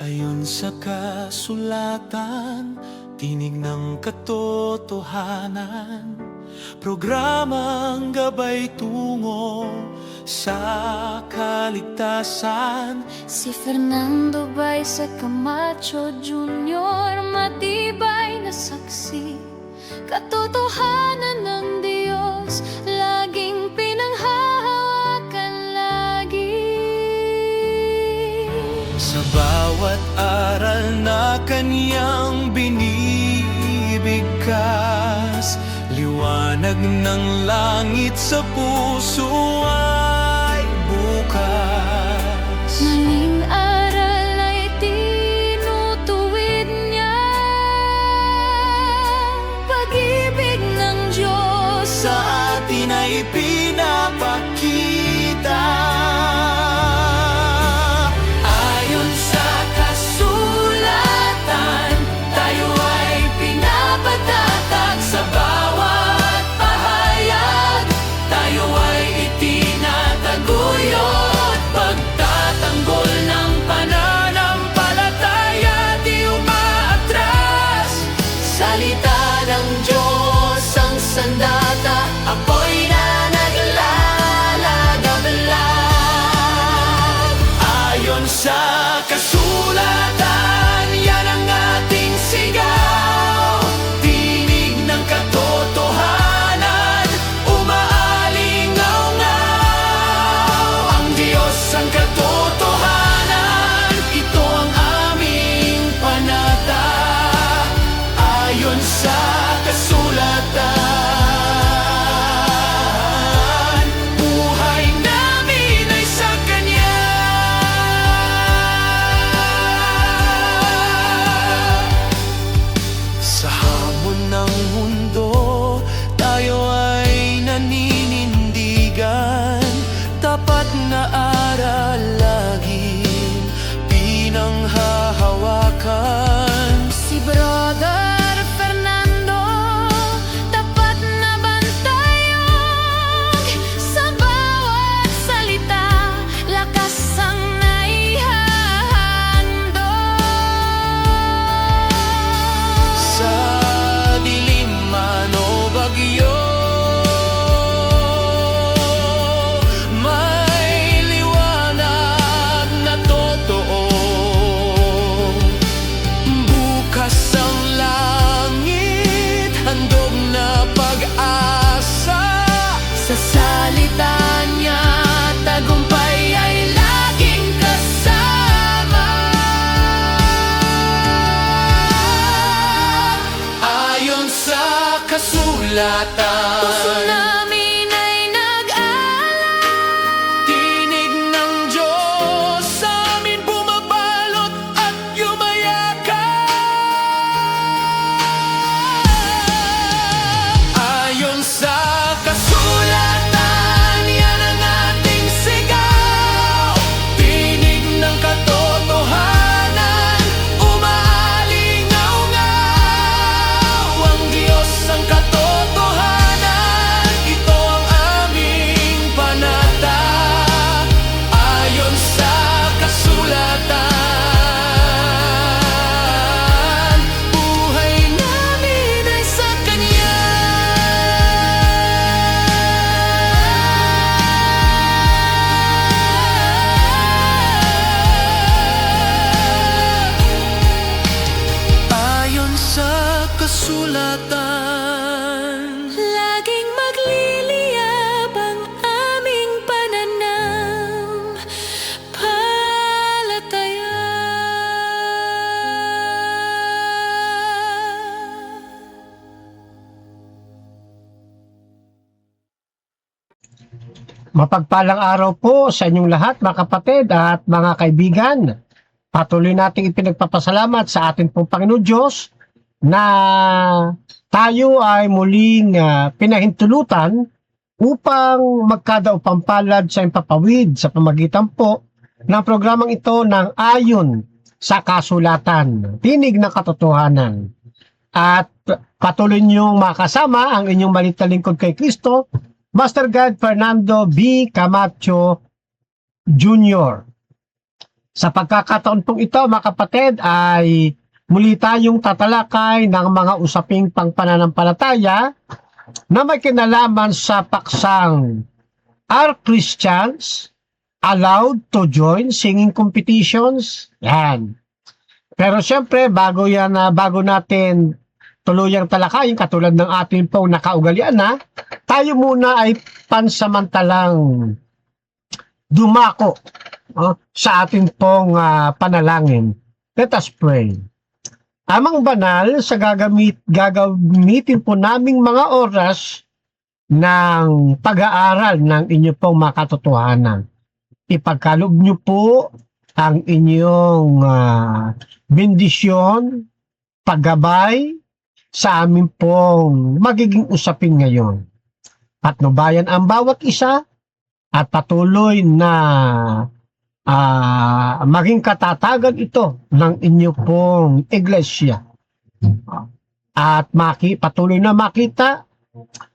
Ayon sa kasulatan, tinig ng katotohanan, programang gabay tungo sa kaligtasan. Si Fernando Baisa Camacho Jr. matibay na saksi, katotohanan ng Diyos laging pinanghahawakan lagi. Sa bawat aral na kanyang binibigkas, liwanag ng langit sa puso ay bukas. Maling aral ay tinutuwid niya, pag-ibig ng Diyos Sa atin ay pinapakita. Ayon sa kasulatan, tayo ay pinapatatag. Sa bawat pahayag, tayo ay itinataguyod. Pagtatanggol ng pananampalataya, di umaatras. Salita ng Diyos ang sandata, apoy na naglalagablab. Ayon sa kasulatan, yan ang ating sigaw. Tinig ng katotohanan, umaalingaw-ngaw. Ang Diyos ang katotohanan, ito ang aming panata. Ayon sa kasulatan, buhay namin ay sa Kanya. Sa hamon ng mundo, tayo ay naninindigan. Tapat na aral laging pinanghahawakan. Si Brother Fernando, tapat na bantayog. Sa bawat salita, lakas ang naihahandog. Sa dilim man o bagyo, may liwanag na totoo. Bukas ang langit, handog na pag-asa. Sa salita niya, tagumpay ay laging kasama. Ayon sa kasulatan, Puso namin ay nag-aalala. tinig ng Diyos sa amin bumabalot at yumayakap. Ayon sa kasulatan, yan ang ating sigaw. Tinig ng katotohanan, umaalingaw-ngaw. Ang Diyos ang katotohanan, ito ang aming panata. Ayon sa kasulatan, buhay namin ay sa Kanya. Ayon sa kasulatan, Laging magliliyab ang aming pananampalataya. Mapagpalang araw po sa inyong lahat, mga kapatid at mga kaibigan. Patuloy nating ipinagpapasalamat sa ating pong Panginoon Diyos na tayo ay muling pinahintulutan upang magkadaupang palad sa impapawid sa pamagitan po ng programang ito ng Ayon sa Kasulatan, Tinig ng Katotohanan. At patuloy niyong makasama ang inyong maliit na lingkod kay Kristo, Master Guide Fernando B. Camacho Jr. Sa pagkakataon pong ito, mga kapatid, ay muli tayong tatalakay ng mga usaping pangpananampalataya na may kinalaman sa paksang Are Christians allowed to join singing competitions? Yan. Pero siyempre, bago natin tuluyang talakayin, katulad ng ating pong nakaugalian na, tayo muna ay pansamantalang dumako sa ating pong panalangin. Let us pray. Amang banal, sa gagamitin po naming mga oras ng pag-aaral ng inyo pong mga katotohanan. Ipagkaloob nyo po ang inyong bendisyon, paggabay sa amin pong magiging usapin ngayon. Patnubayan ang bawat isa at patuloy na maging katatagan ito ng inyo pong iglesia. At patuloy na makita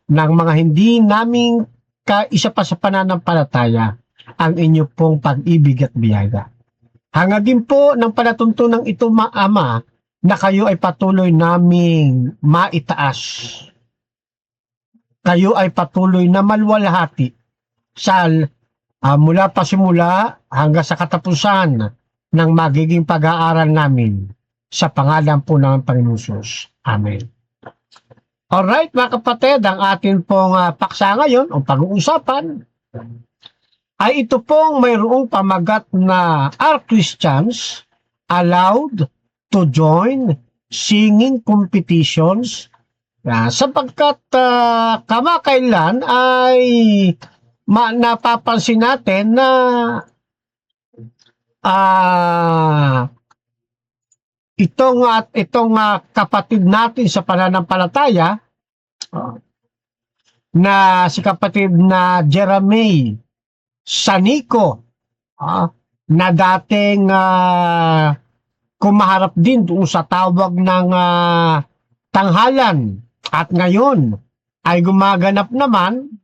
ng mga hindi naming kaisa pa sa pananampalataya ang inyo pong pag-ibig at biyaya. Hangad din po ng palatuntunan ito, Ama, na kayo ay patuloy naming maitaas. Kayo ay patuloy na maluwalhati sa mula pa simula hanggang sa katapusan ng magiging pag-aaral namin sa pangalan po ng Panginoon Jesus. Amen. Alright, mga kapatid, ang atin pong paksa ngayon o pag-uusapan ay ito pong mayroong pamagat na Are Christians allowed to join singing competitions? Sapagkat kamakailan ay napapansin natin na itong kapatid natin sa pananampalataya na si kapatid na Jeremy Sanico na dating kumaharap din doon sa tawag ng tanghalan at ngayon ay gumaganap naman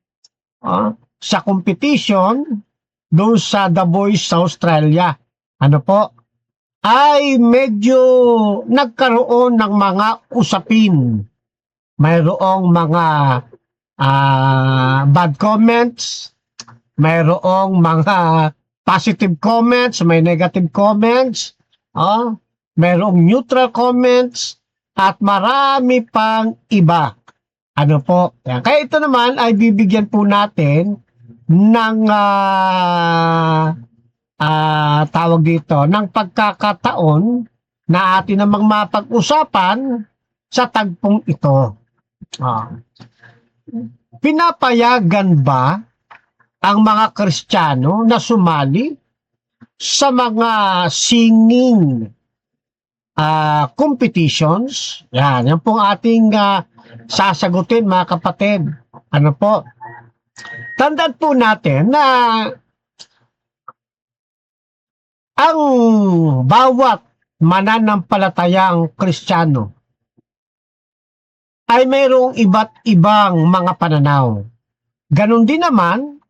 sa competition doon sa The Voice sa Australia. Ano po? Ay medyo nagkaroon ng mga usapin. Mayroong mga bad comments, mayroong mga positive comments, may negative comments, mayroong neutral comments, at marami pang iba. Ano po? Kaya ito naman ay bibigyan po natin ng tawag dito, ng pagkakataon na atin namang mapag-usapan sa tagpong ito. Pinapayagan ba ang mga Kristiyano na sumali sa mga singing competitions? Yan pong ating sasagutin, mga kapatid. Ano po? Tandaan po natin na ang bawat mananampalatayang Kristiyano ay mayroong iba't ibang mga pananaw. Ganon din naman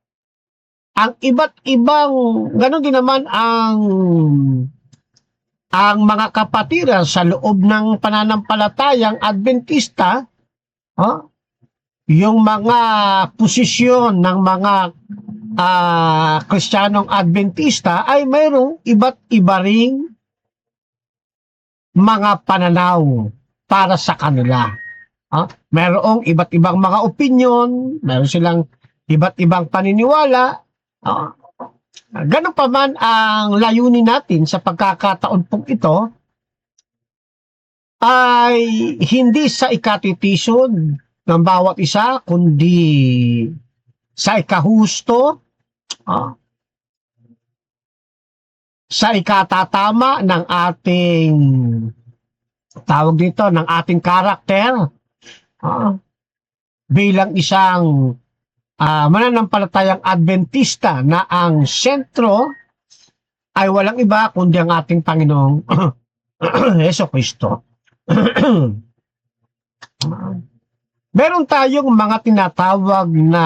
ang mga kapatiran sa loob ng pananampalatayang Adventista, yung mga posisyon ng mga Kristiyanong Adventista ay mayroong iba't iba ring mga pananaw para sa kanila. Mayroong iba't ibang mga opinion, mayroon silang iba't ibang paniniwala. Ganun pa man ang layunin natin sa pagkakataon pong ito ay hindi sa ikatitisod ng bawat isa, kundi sa ikahusto, sa ikatatama ng ating tawag dito, ng ating karakter bilang isang mananampalatayang Adventista na ang sentro ay walang iba kundi ang ating Panginoong Jesucristo. Meron tayong mga tinatawag na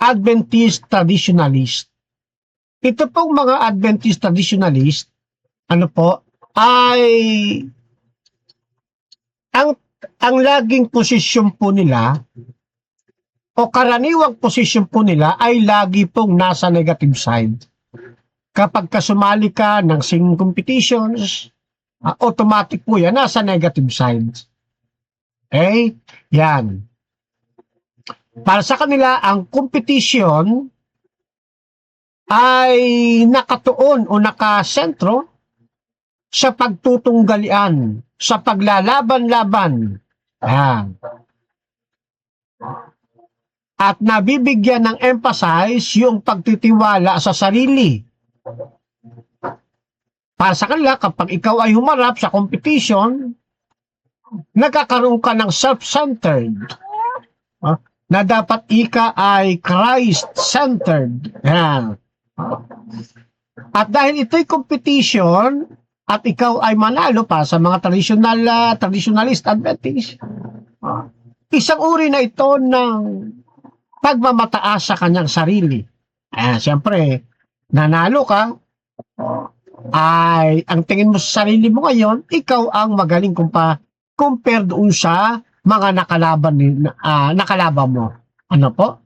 Adventist traditionalist ito pong mga Adventist traditionalist, ano po, ay ang laging posisyon po nila o karaniwang posisyon po nila ay lagi pong nasa negative side. Kapag kasumali ka ng singing competitions, automatic po yan, nasa negative side. Okay? Yan. Para sa kanila, ang competition ay nakatuon o nakasentro sa pagtutunggalian, sa paglalaban-laban. Yan. At nabibigyan ng emphasize yung pagtitiwala sa sarili. Para sa kanila, kapag ikaw ay humarap sa competition, nagkakaroon ka ng self-centered. Na dapat ika ay Christ-centered. Yan. At dahil ito'y competition, at ikaw ay manalo pa sa mga traditionalist Adventist, isang uri na ito ng pagmamataas sa kanyang sarili. Siyempre, nanalo ka, ay ang tingin mo sa sarili mo ngayon, ikaw ang magaling compare doon sa mga nakalaban mo. Ano po?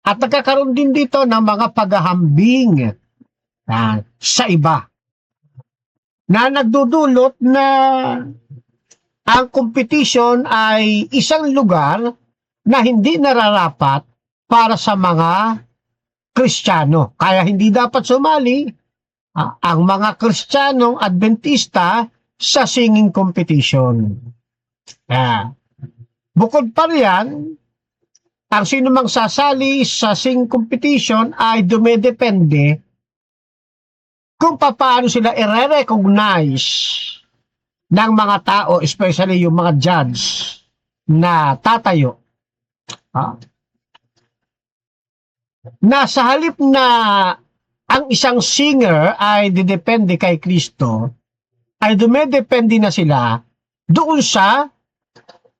At nagkakaroon din dito ng mga paghahambing sa iba na nagdudulot na ang competition ay isang lugar na hindi nararapat para sa mga Kristiyano. Kaya hindi dapat sumali ang mga Kristiyanong Adventista sa singing competition. Bukod pa riyan, ang sinumang sasali sa singing competition ay dumedepende kung paano sila i-recognize ng mga tao, especially yung mga judge na tatayo. Na sa halip na ang isang singer ay didepende kay Kristo, ay dumedepende na sila doon sa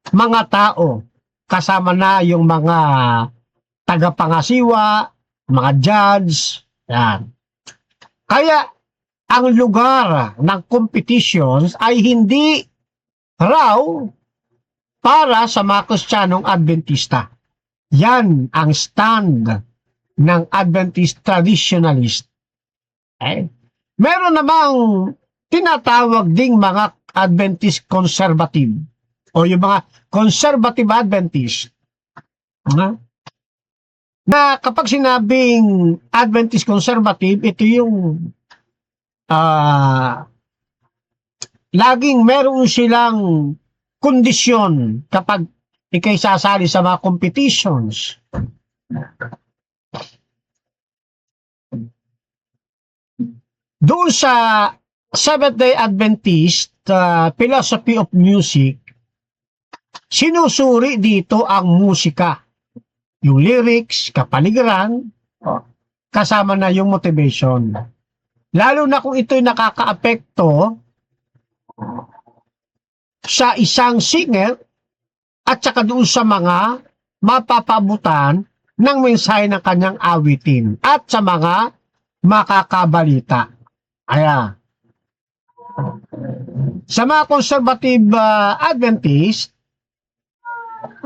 mga tao, kasama na yung mga tagapangasiwa, mga judge, yan. Kaya ang lugar ng competitions ay hindi raw para sa mga Kristiyanong Adventista. Yan ang stand ng Adventist traditionalist. Meron namang tinatawag ding mga Adventist conservative o yung mga conservative Adventist. Na kapag sinabing Adventist conservative, ito yung laging meron silang kondisyon kapag ikay sasali sa mga competitions. Doon sa Seventh-day Adventist philosophy of music, sinusuri dito ang musika. Yung lyrics, kapaligiran, kasama na yung motivation. Lalo na kung ito'y nakakaapekto sa isang singer at saka doon sa mga mapapabutan ng mensahe ng kanyang awitin at sa mga makakabalita. Sa mga conservative Adventist,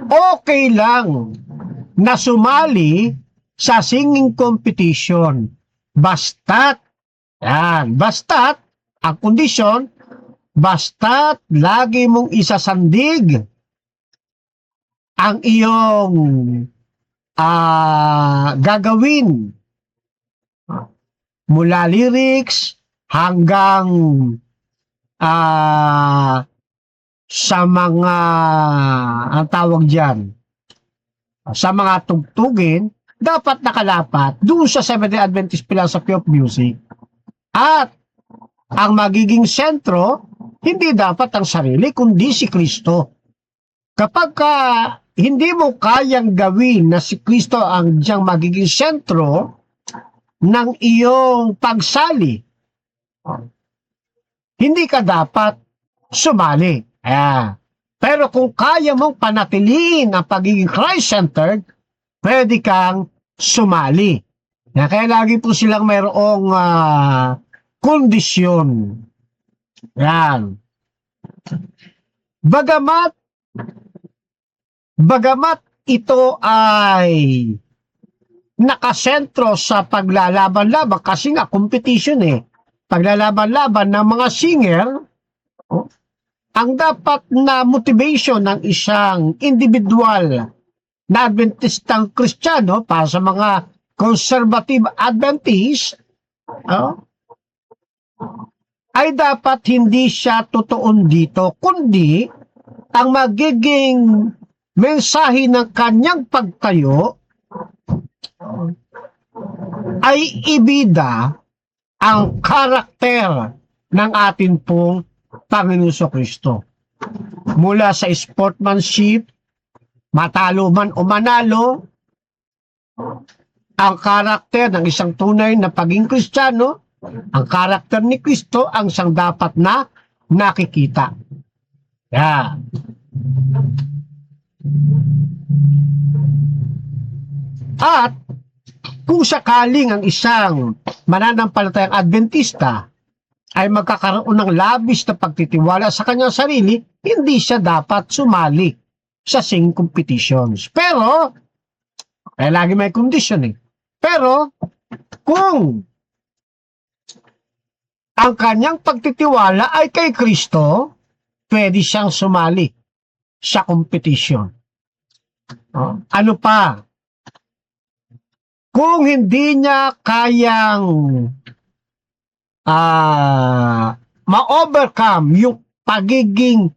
okay lang na sumali sa singing competition. Basta't ang kondisyon, basta't lagi mong isasandig ang iyong gagawin mula lyrics hanggang sa mga ang tawag dyan, sa mga tugtugin, dapat nakalapat doon sa Seventh-day Adventist philosophy of music. At ang magiging sentro, hindi dapat ang sarili, kundi si Kristo. Kapag hindi mo kayang gawin na si Kristo ang diyang magiging sentro ng iyong pagsali, hindi ka dapat sumali. Pero kung kaya mong panatiliin ang pagiging Christ-centered, pwede kang sumali. Kaya lagi po silang mayroong kondisyon. Yan. Bagamat ito ay nakasentro sa paglalaban-laban kasi nga competition paglalaban-laban ng mga singer, ang dapat na motivation ng isang individual na Adventistang Kristiyano para sa mga conservative Adventist, ay dapat hindi siya tutuon dito, kundi ang magiging mensahe ng kanyang pagtayo ay ibida ang karakter ng atin pong Panginoon Kristo. Mula sa sportsmanship, matalo man o manalo, ang karakter ng isang tunay na pagiging Kristiyano, ang karakter ni Kristo ang isang dapat na nakikita. Yeah. At kung sakaling ang isang mananampalatayang Adventista ay magkakaroon ng labis na pagtitiwala sa kanyang sarili, hindi siya dapat sumali sa singing competitions. Pero, lagi may condition Pero, kung ang kanyang pagtitiwala ay kay Kristo, pwede siyang sumali sa competition. Ano pa? Kung hindi niya kayang ma-overcome yung pagiging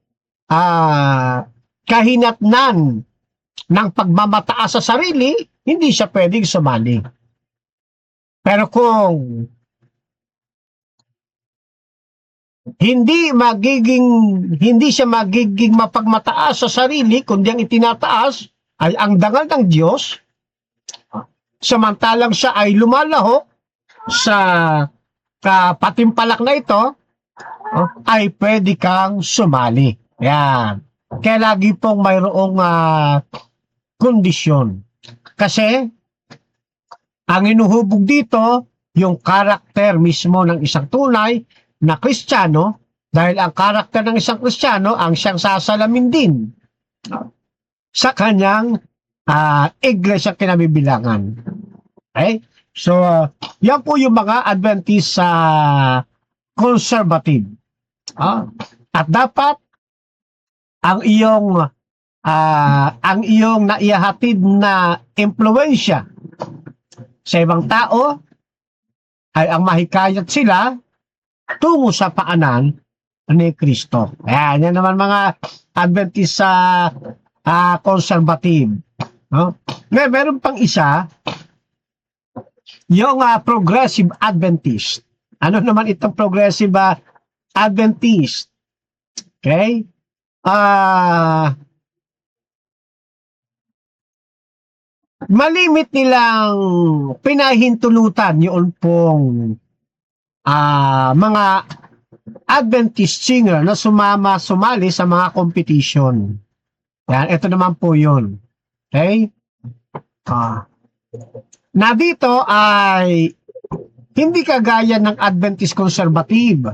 kahinatnan ng pagmamataas sa sarili, hindi siya pwedeng sumali. Pero kung hindi siya magiging mapagmataas sa sarili, kundi ang itinataas ay ang dangal ng Diyos, samantalang siya ay lumalahok sa patimpalak na ito, ay pwede kang sumali. Yan. Kaya lagi pong mayroong kondisyon. Kasi, ang inuhubog dito, yung karakter mismo ng isang tunay na Kristiyano, dahil ang karakter ng isang Kristiyano ang siyang sasalamin din sa kanyang iglesia kinabibilangan. Okay? So, yan po yung mga Adventist conservative. At dapat ang iyong naihahatid na impluwensya sa ibang tao ay ang mahikayat sila tungo sa paanan ni Kristo. Yan naman mga Adventist conservative. Meron pang isa, yung progressive Adventist. Ano naman itong progressive Adventist? Okay? Malimit nilang pinahintulutan yun pong mga Adventist singer na sumali sa mga competition. Yan, ito naman po yun. Okay? Na dito ay hindi kagaya ng Adventist conservative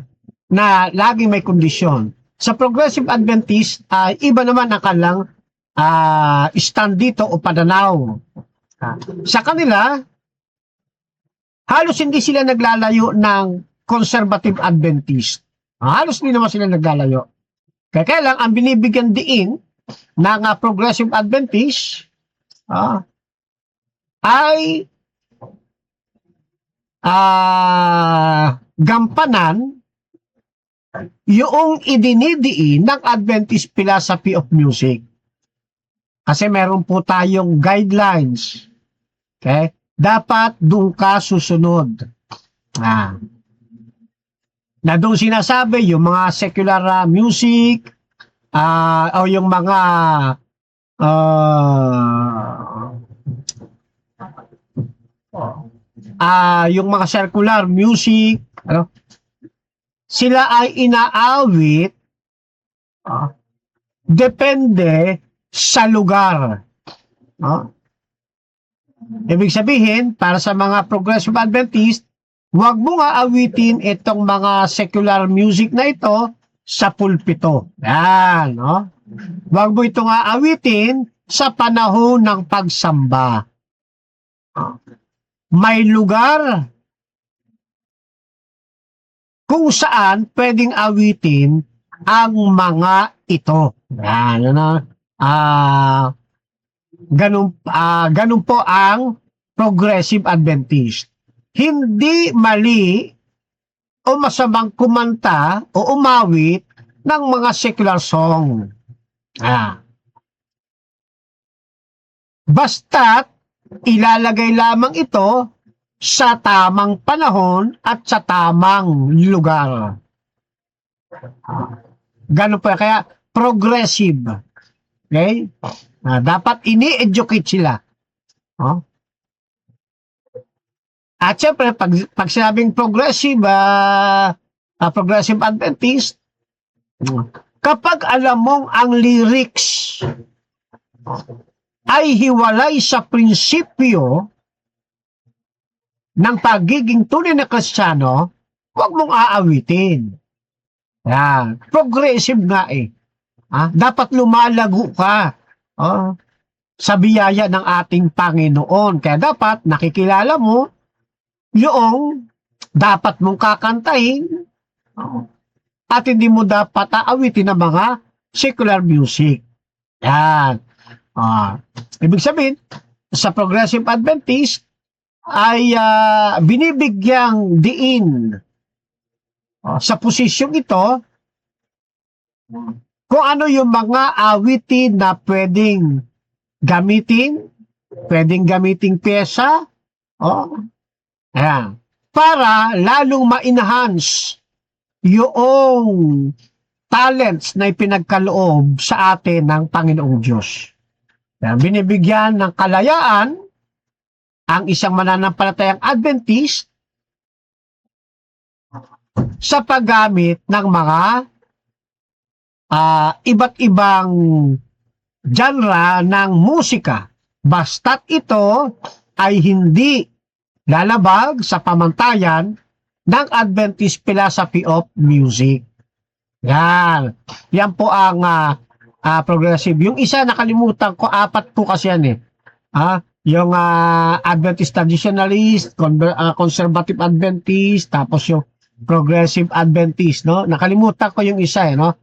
na laging may kondisyon. Sa progressive Adventist, iba naman ang kanilang stand dito o pananaw. Sa kanila, halos hindi sila naglalayo ng conservative Adventist. Halos hindi naman sila naglalayo. Kaya lang, ang binibigyan diin ng progressive Adventist ay gampanan yung idinidiin ng Adventist philosophy of music. Kasi meron po tayong guidelines. Okay? Dapat doon ka susunod. Na doon sinasabi yung mga secular music o yung mga yung mga circular music, sila ay inaawit depende sa lugar. Ibig sabihin, para sa mga Progressive Adventist, huwag mo nga awitin itong mga secular music na ito sa pulpito. Yan, no? Huwag mo ito nga awitin sa panahon ng pagsamba. May lugar kung saan pwedeng awitin ang mga ito. Yan, ano? Ganun po ang Progressive Adventist. Hindi mali o masamang kumanta o umawit ng mga secular song. Basta't ilalagay lamang ito sa tamang panahon at sa tamang lugar. Ganun po. Kaya progressive. Okay? Dapat ini-educate sila. Oh? At syempre, pag sinabing progressive, progressive Adventist, kapag alam mong ang lyrics ay hiwalay sa prinsipyo ng pagiging tunay na Kristiyano, huwag mong aawitin. Yan. Progressive nga eh. Dapat lumalago ka sa biyaya ng ating Panginoon. Kaya dapat nakikilala mo yung dapat mong kakantahin at hindi mo dapat aawitin ng mga secular music. Yan. Ibig sabihin, sa Progressive Adventist ay binibigyang diin sa posisyong ito kung ano yung mga awitin na pwedeng gamiting pyesa, ayan, para lalong ma-enhance yung talents na ipinagkaloob sa atin ng Panginoong Diyos. Ayan, binibigyan ng kalayaan ang isang mananampalatayang Adventist sa paggamit ng mga iba't ibang genre ng musika. Basta't ito ay hindi lalabag sa pamantayan ng Adventist philosophy of music. Yan. Yan po ang progressive. Yung isa nakalimutan ko, 4 po kasi yan eh. Yung Adventist Traditionalist, Conservative Adventist, tapos yung Progressive Adventist, no? Nakalimutan ko yung isa eh, no?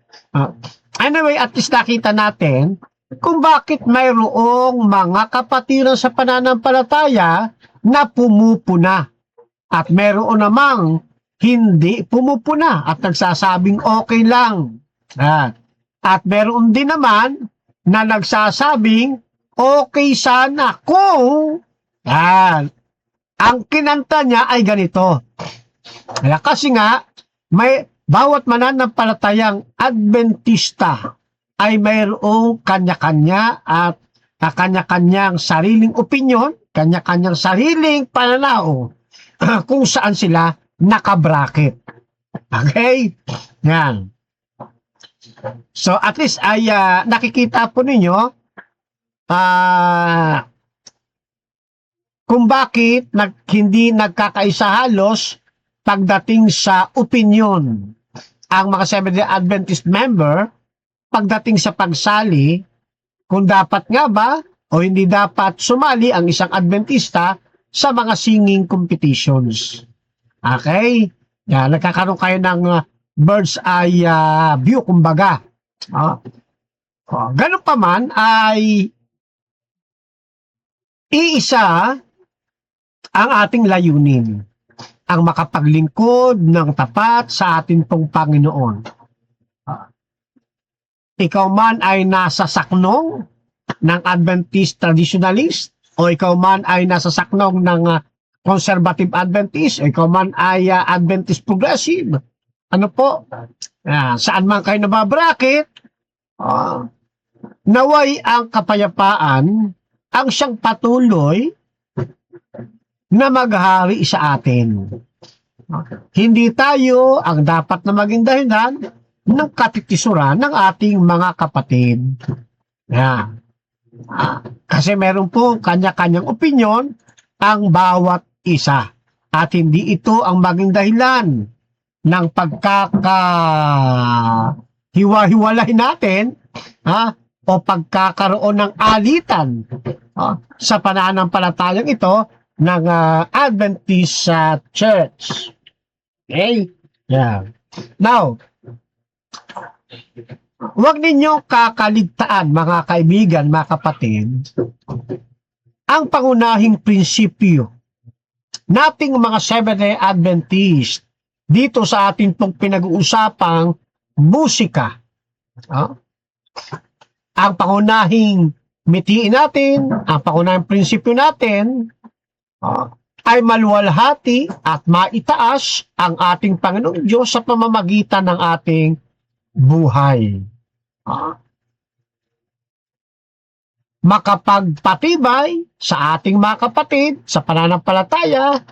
Anyway, at least nakita natin kung bakit mayroong mga kapatiran sa pananampalataya na pumupuna at mayroon namang hindi pumupuna at nagsasabing okay lang. At mayroon din naman na nagsasabing okay sana kung ang kinanta niya ay ganito. Kasi nga, may bawat mananampalatayang Adventista ay mayroong kanya-kanya at kanya-kanyang sariling opinyon, kanya-kanyang sariling pananaw kung saan sila nakabracket. Okay? Yan. So, at least ay nakikita po ninyo kung bakit hindi nagkakaisa halos pagdating sa opinion ang mga Seventh-day Adventist member pagdating sa pagsali kung dapat nga ba o hindi dapat sumali ang isang Adventista sa mga singing competitions. Okay? Nagkakaroon kayo ng bird's eye view, kumbaga. Ganun pa man ay iisa ang ating layunin, ang makapaglingkod ng tapat sa ating pong Panginoon. Ikaw man ay nasa saknong ng Adventist Traditionalist, o ikaw man ay nasa saknong ng Conservative Adventist, o ikaw man ay Adventist Progressive, ano po, saan man kayo nababracket, naway ang kapayapaan ang siyang patuloy na maghari sa atin. Hindi tayo ang dapat na maging dahilan ng katitisuran ng ating mga kapatid. Kasi meron po kanya-kanyang opinyon ang bawat isa. At hindi ito ang maging dahilan ng pagkakahiwa-hiwalay natin o pagkakaroon ng alitan sa pananampalatayang ito ng Adventist Church. Okay? Yeah. Now, huwag ninyo kakaligtaan, mga kaibigan, mga kapatid, ang pangunahing prinsipyo nating mga Seventh-day Adventist dito sa ating pong pinag-uusapang musika. Ang pangunahing mitiin natin, ang pangunahing prinsipyo natin, ay maluwalhati at maitaas ang ating Panginoong Diyos sa pamamagitan ng ating buhay. Makapagpatibay sa ating mga kapatid sa pananampalataya,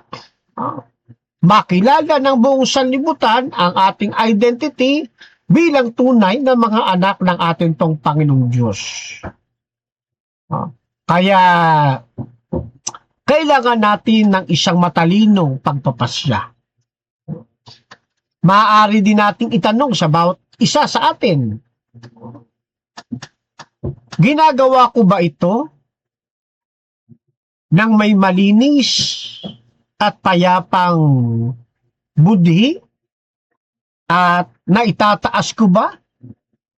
makilala ng buong sanlibutan ang ating identity bilang tunay na mga anak ng ating tong Panginoong Diyos. Kaya kailangan natin ng isang matalinong pagpapasya. Maaari din nating itanong sa bawat isa sa atin, ginagawa ko ba ito nang may malinis at payapang budhi? At naitataas ko ba?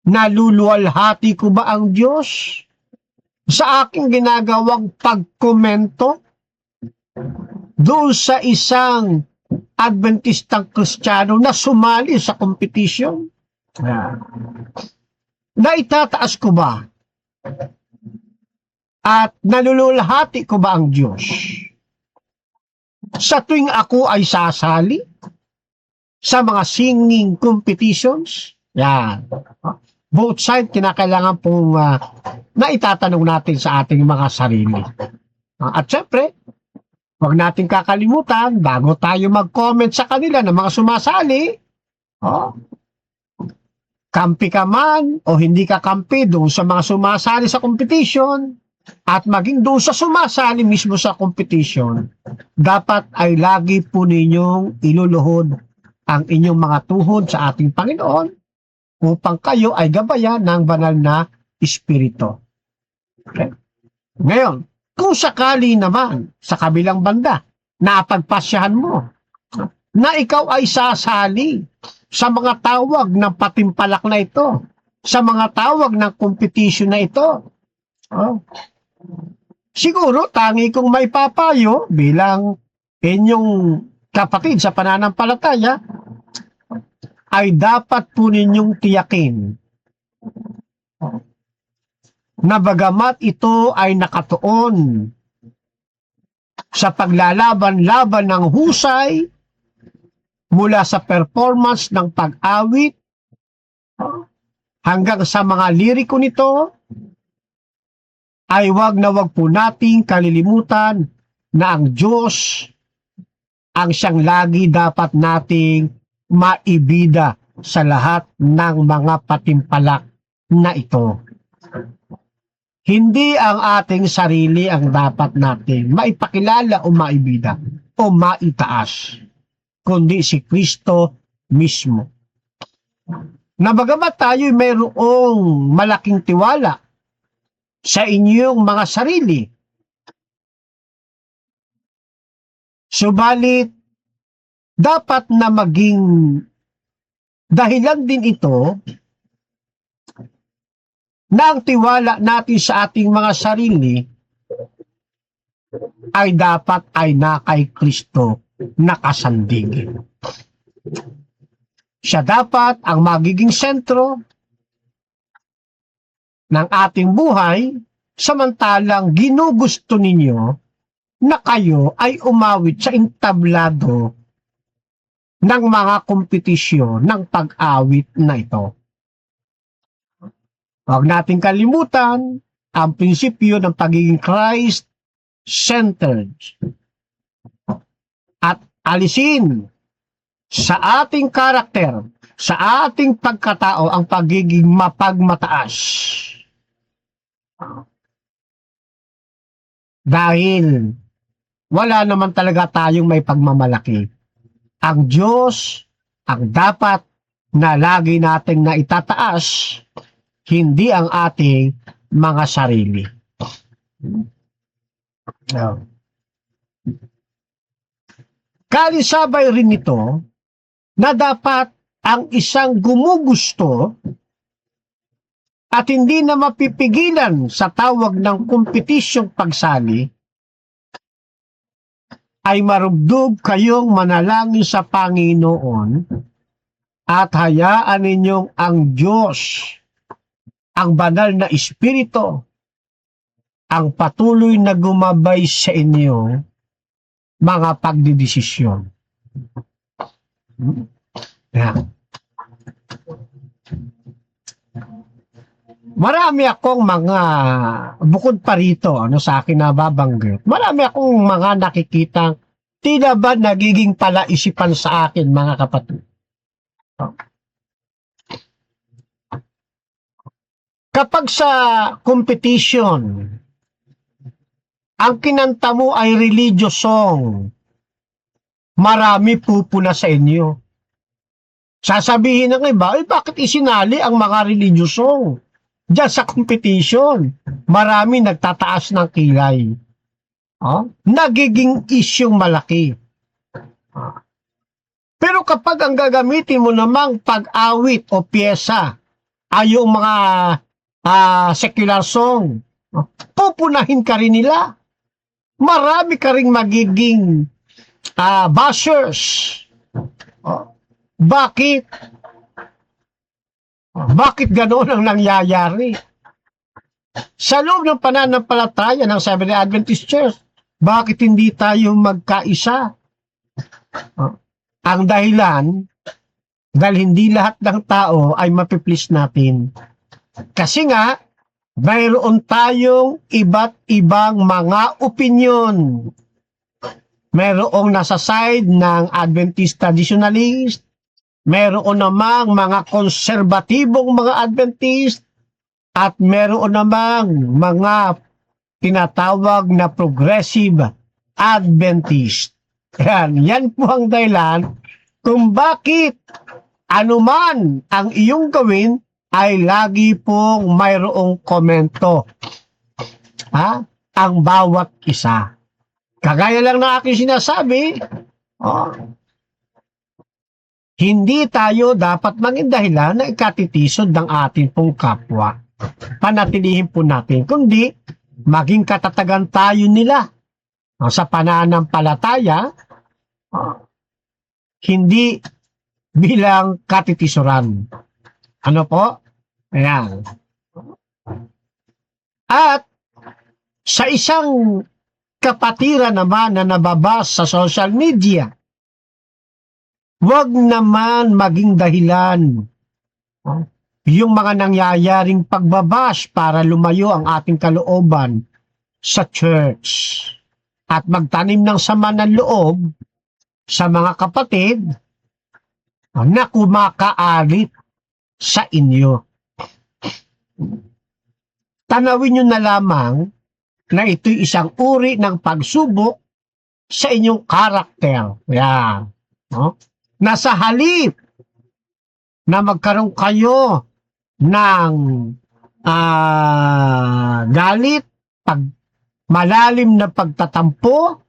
Naluluwalhati ko ba ang Diyos sa aking ginagawang pagkomento doon sa isang Adventistang Kristiyano na sumali sa competition? Naitataas ko ba? At naluluwalhati ko ba ang Diyos sa tuwing ako ay sasali sa mga singing competitions? Yan. Both sides, kinakailangan pong naitatanong natin sa ating mga sarili. At syempre, huwag natin kakalimutan, bago tayo mag-comment sa kanila ng mga sumasali, kampi ka man o hindi ka kampi doon sa mga sumasali sa competition, at maging doon sa sumasali mismo sa competition, dapat ay lagi po ninyong iluluhod ang inyong mga tuhod sa ating Panginoon upang kayo ay gabayan ng banal na Espiritu. Okay? Ngayon, kung sakali naman sa kabilang banda, napagpasyahan mo na ikaw ay sasali sa mga tawag ng patimpalak na ito, sa mga tawag ng competition na ito, siguro tangi kong may papayo bilang inyong kapatid sa pananampalataya ay dapat po ninyong tiyakin na bagamat ito ay nakatuon sa paglalaban-laban ng husay mula sa performance ng pag-awit hanggang sa mga liriko nito, ay wag na wag po nating kalilimutan na ang Diyos ang siyang lagi dapat nating maibida sa lahat ng mga patimpalak na ito. Hindi ang ating sarili ang dapat nating maipakilala o maibida o maitaas, kundi si Kristo mismo. Na bagamat tayo mayroong malaking tiwala sa inyong mga sarili, subalit dapat na maging dahilan din ito na ang tiwala natin sa ating mga sarili ay dapat ay na kay Kristo nakasandig. Siya dapat ang magiging sentro ng ating buhay, samantalang ginugusto ninyo na kayo ay umawit sa entablado ng mga kompetisyon ng pag-awit na ito. Huwag nating kalimutan ang prinsipyo ng pagiging Christ-centered at alisin sa ating karakter, sa ating pagkatao ang pagiging mapagmataas. Dahil wala naman talaga tayong may pagmamalaki. Ang Diyos ang dapat na lagi nating naitataas, hindi ang ating mga sarili. Kalisabay rin ito na dapat ang isang gumugusto at hindi na mapipigilan sa tawag ng kompetisyong pagsali ay marugdog kayong manalangin sa Panginoon at hayaan ninyong ang Diyos, ang banal na Espiritu, ang patuloy na gumabay sa inyo mga pagdidesisyon. Yan. Marami akong mga, bukod pa rito, sa akin nababanggit, marami akong mga nakikitang tila ba nagiging palaisipan sa akin, mga kapatid. Kapag sa competition, ang kinanta mo ay religious song, marami pupuna sa inyo. Sasabihin ng iba, bakit isinali ang mga religious song? Diyan sa competition, marami nagtataas ng kilay. Nagiging isyong malaki. Pero kapag ang gagamitin mo namang pag-awit o pyesa ay yung mga secular song, pupunahin ka rin nila. Marami ka rin magiging bashers. Bakit? Bakit ganoon ang nangyayari? Sa loob ng pananampalataya ng Seventh-day Adventist Church, bakit hindi tayo magkaisa? Ang dahilan, dahil hindi lahat ng tao ay mapiplease natin. Kasi nga, mayroon tayong iba't ibang mga opinion. Mayroong nasa side ng Adventist traditionalist, mayroon namang mga konserbatibong mga Adventist, at mayroon namang mga tinatawag na progressive Adventist. Yan po ang dahilan kung bakit anuman ang iyong gawin ay lagi pong mayroong komento. Ang bawat isa. Kagaya lang na aking sinasabi, hindi tayo dapat maging dahilan na ikatitisod ng ating pong kapwa. Panatilihin po natin, kundi maging katatagan tayo nila sa pananampalataya, hindi bilang katitisuran. Ano po? Ayan. At sa isang kapatiran naman na nababas sa social media, huwag naman maging dahilan yung mga nangyayaring pagbabash para lumayo ang ating kalooban sa church at magtanim ng sama ng loob sa mga kapatid na kumakaalit sa inyo. Tanawin nyo na lamang na ito'y isang uri ng pagsubok sa inyong karakter. Yan. Nasa halip na magkaroon kayo ng galit, malalim na pagtatampo,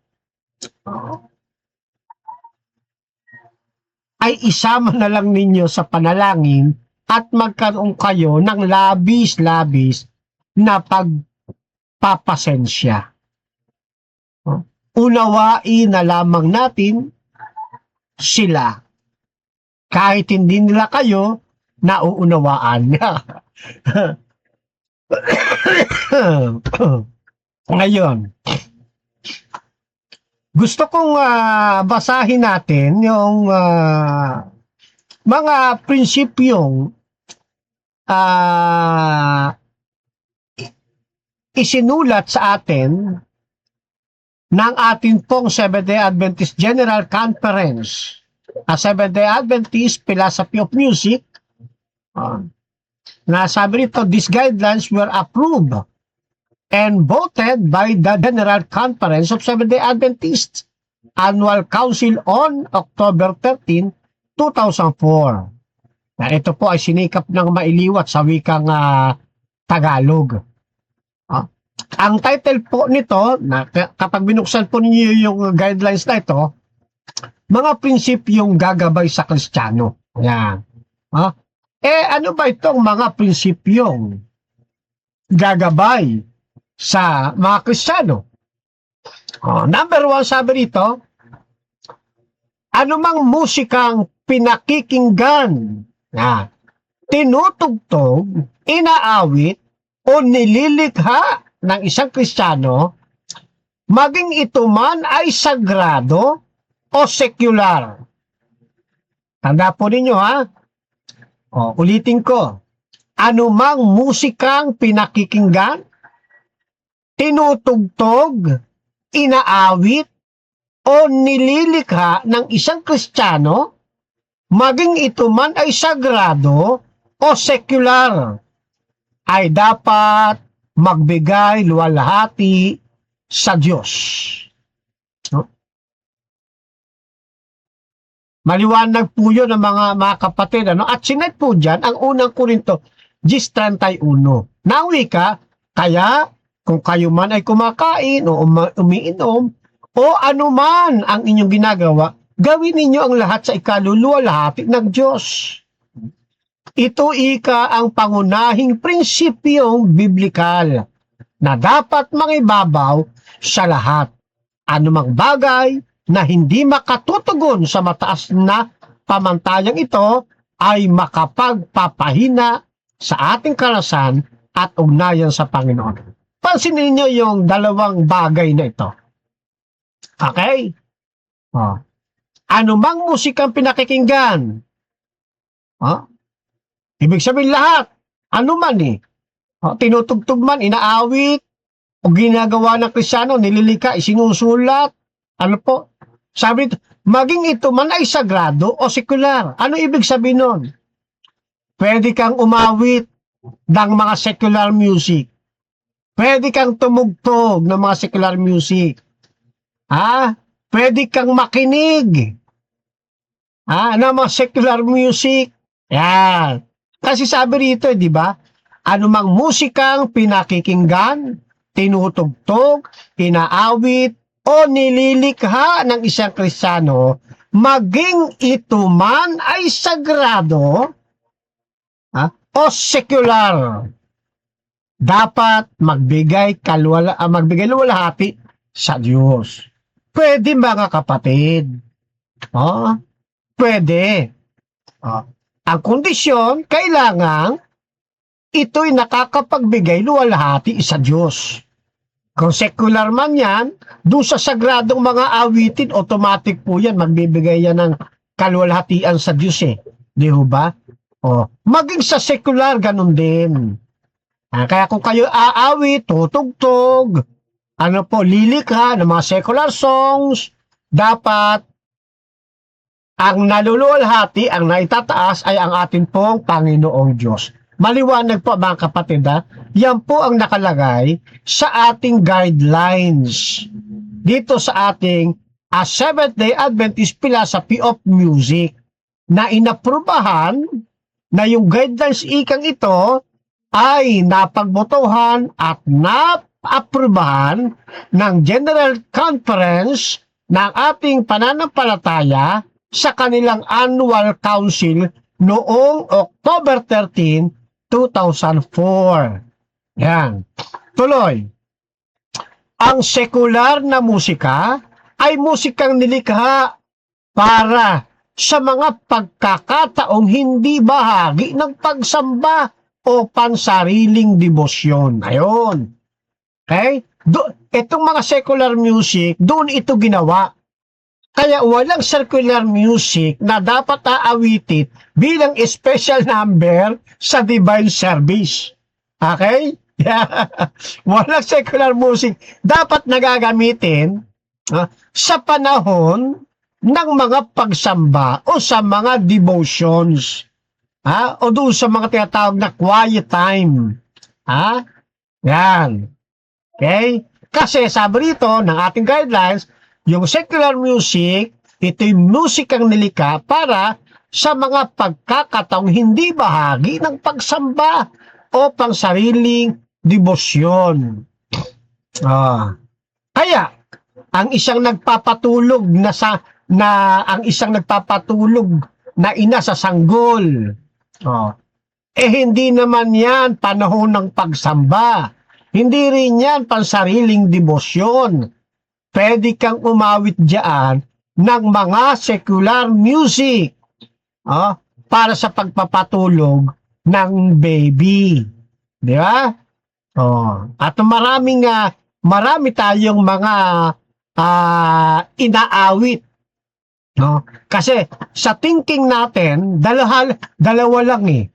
ay isama na lang ninyo sa panalangin at magkaroon kayo ng labis-labis na pagpapasensya. Unawain na lamang natin sila. Kahit hindi nila kayo nauunawaan. Ngayon, gusto kong basahin natin yung mga prinsipyong isinulat sa atin ng ating pong Seventh-day Adventist General Conference, Seventh-day Adventist Philosophy of Music, na sabi rito, these guidelines were approved and voted by the General Conference of Seventh-day Adventists Annual Council on October 13, 2004. Ito po ay sinikap ng mailiwat sa wikang Tagalog. Ang title po nito, kapag binuksan po ninyo yung guidelines na ito, mga prinsipyong gagabay sa Kristiyano. Yan. Ano ba itong mga prinsipyong gagabay sa mga Kristiyano? Number 1, sabi rito, anumang musikang pinakikinggan, tinutugtog, inaawit, o nililikha ng isang Kristiyano, maging ito man ay sagrado o sekular. Tanda po ninyo ulitin ko. Anumang musikang pinakikinggan, tinutugtog, inaawit, o nililikha ng isang Kristiyano, maging ito man ay sagrado o sekular, ay dapat magbigay luwalhati sa Diyos. Maliwanag po yun ng mga kapatid. At sinet po dyan ang unang Korinto 10:31. Nawi ka, kaya kung kayo man ay kumakain o umiinom o anuman ang inyong ginagawa, gawin ninyo ang lahat sa ikaluluwalhati ng Diyos. Ito ang pangunahing prinsipyong biblikal na dapat mangibabaw sa lahat. Anumang bagay na hindi makatutugon sa mataas na pamantayang ito ay makapagpapahina sa ating kalasan at ugnayan sa Panginoon. Pansinin niyo yung dalawang bagay na ito. Okay? Anumang musikang pinakikinggan, ibig sabihin lahat, anuman tinutugtog man, inaawit, o ginagawa ng Kristiyano, nililika, isinusulat, sabi ito, maging ito man ay sagrado o sekular. Ano ibig sabihin nun? Pwede kang umawit ng mga secular music. Pwede kang tumugtog ng mga secular music. Pwede kang makinig ng mga secular music. Yan. Kasi sabi rito, di ba? Anumang musikang pinakikinggan, tinutugtog, inaawit, o nililikha ng isang Kristiyano, maging ito man ay sagrado o secular, dapat magbigay luwalhati sa Diyos. Pwede mga kapatid. Pwede. Ang kondisyon, kailangan ito'y nakakapagbigay luwalhati sa Diyos. Kung secular man yan, doon sa sagradong mga awitin, automatic po yan, magbibigay yan ng kaluwalhatian sa Diyos Di ba? Maging sa secular, ganun din. Kaya kung kayo aawit, tutugtog, lilikha ng mga secular songs, dapat ang naluluwalhati, ang naitataas ay ang atin pong Panginoong Diyos. Maliwanag po mga kapatid, yan po ang nakalagay sa ating guidelines dito sa ating Seventh-day Adventist Philosophy of Music na inaprubahan na yung guidelines ikang ito ay napagbotohan at naaprubahan ng General Conference ng ating pananampalataya sa kanilang Annual Council noong October 13, 2004. Yan. Tuloy. Ang sekular na musika ay musikang nilikha para sa mga pagkakataong hindi bahagi ng pagsamba o pansariling debosyon. Ayon. Okay? Itong mga secular music, doon ito ginawa. Kaya walang secular music na dapat aawitin bilang special number sa divine service. Okay? Walang secular music dapat nagagamitin sa panahon ng mga pagsamba o sa mga devotions. O doon sa mga tinatawag na quiet time. Yan. Okay? Kasi sabi rito ng ating guidelines, yung secular music, ito yung musikang nilikha para sa mga pagkakataong hindi bahagi ng pagsamba o pangsariling debosyon. Kaya, ang isang nagpapatulog na ina sa sanggol, hindi naman yan panahon ng pagsamba. Hindi rin yan pansariling debosyon. Pwede kang umawit diyan ng mga secular music para sa pagpapatulog ng baby. Di ba? At marami tayong mga inaawit. Kasi sa thinking natin, dalawa lang eh.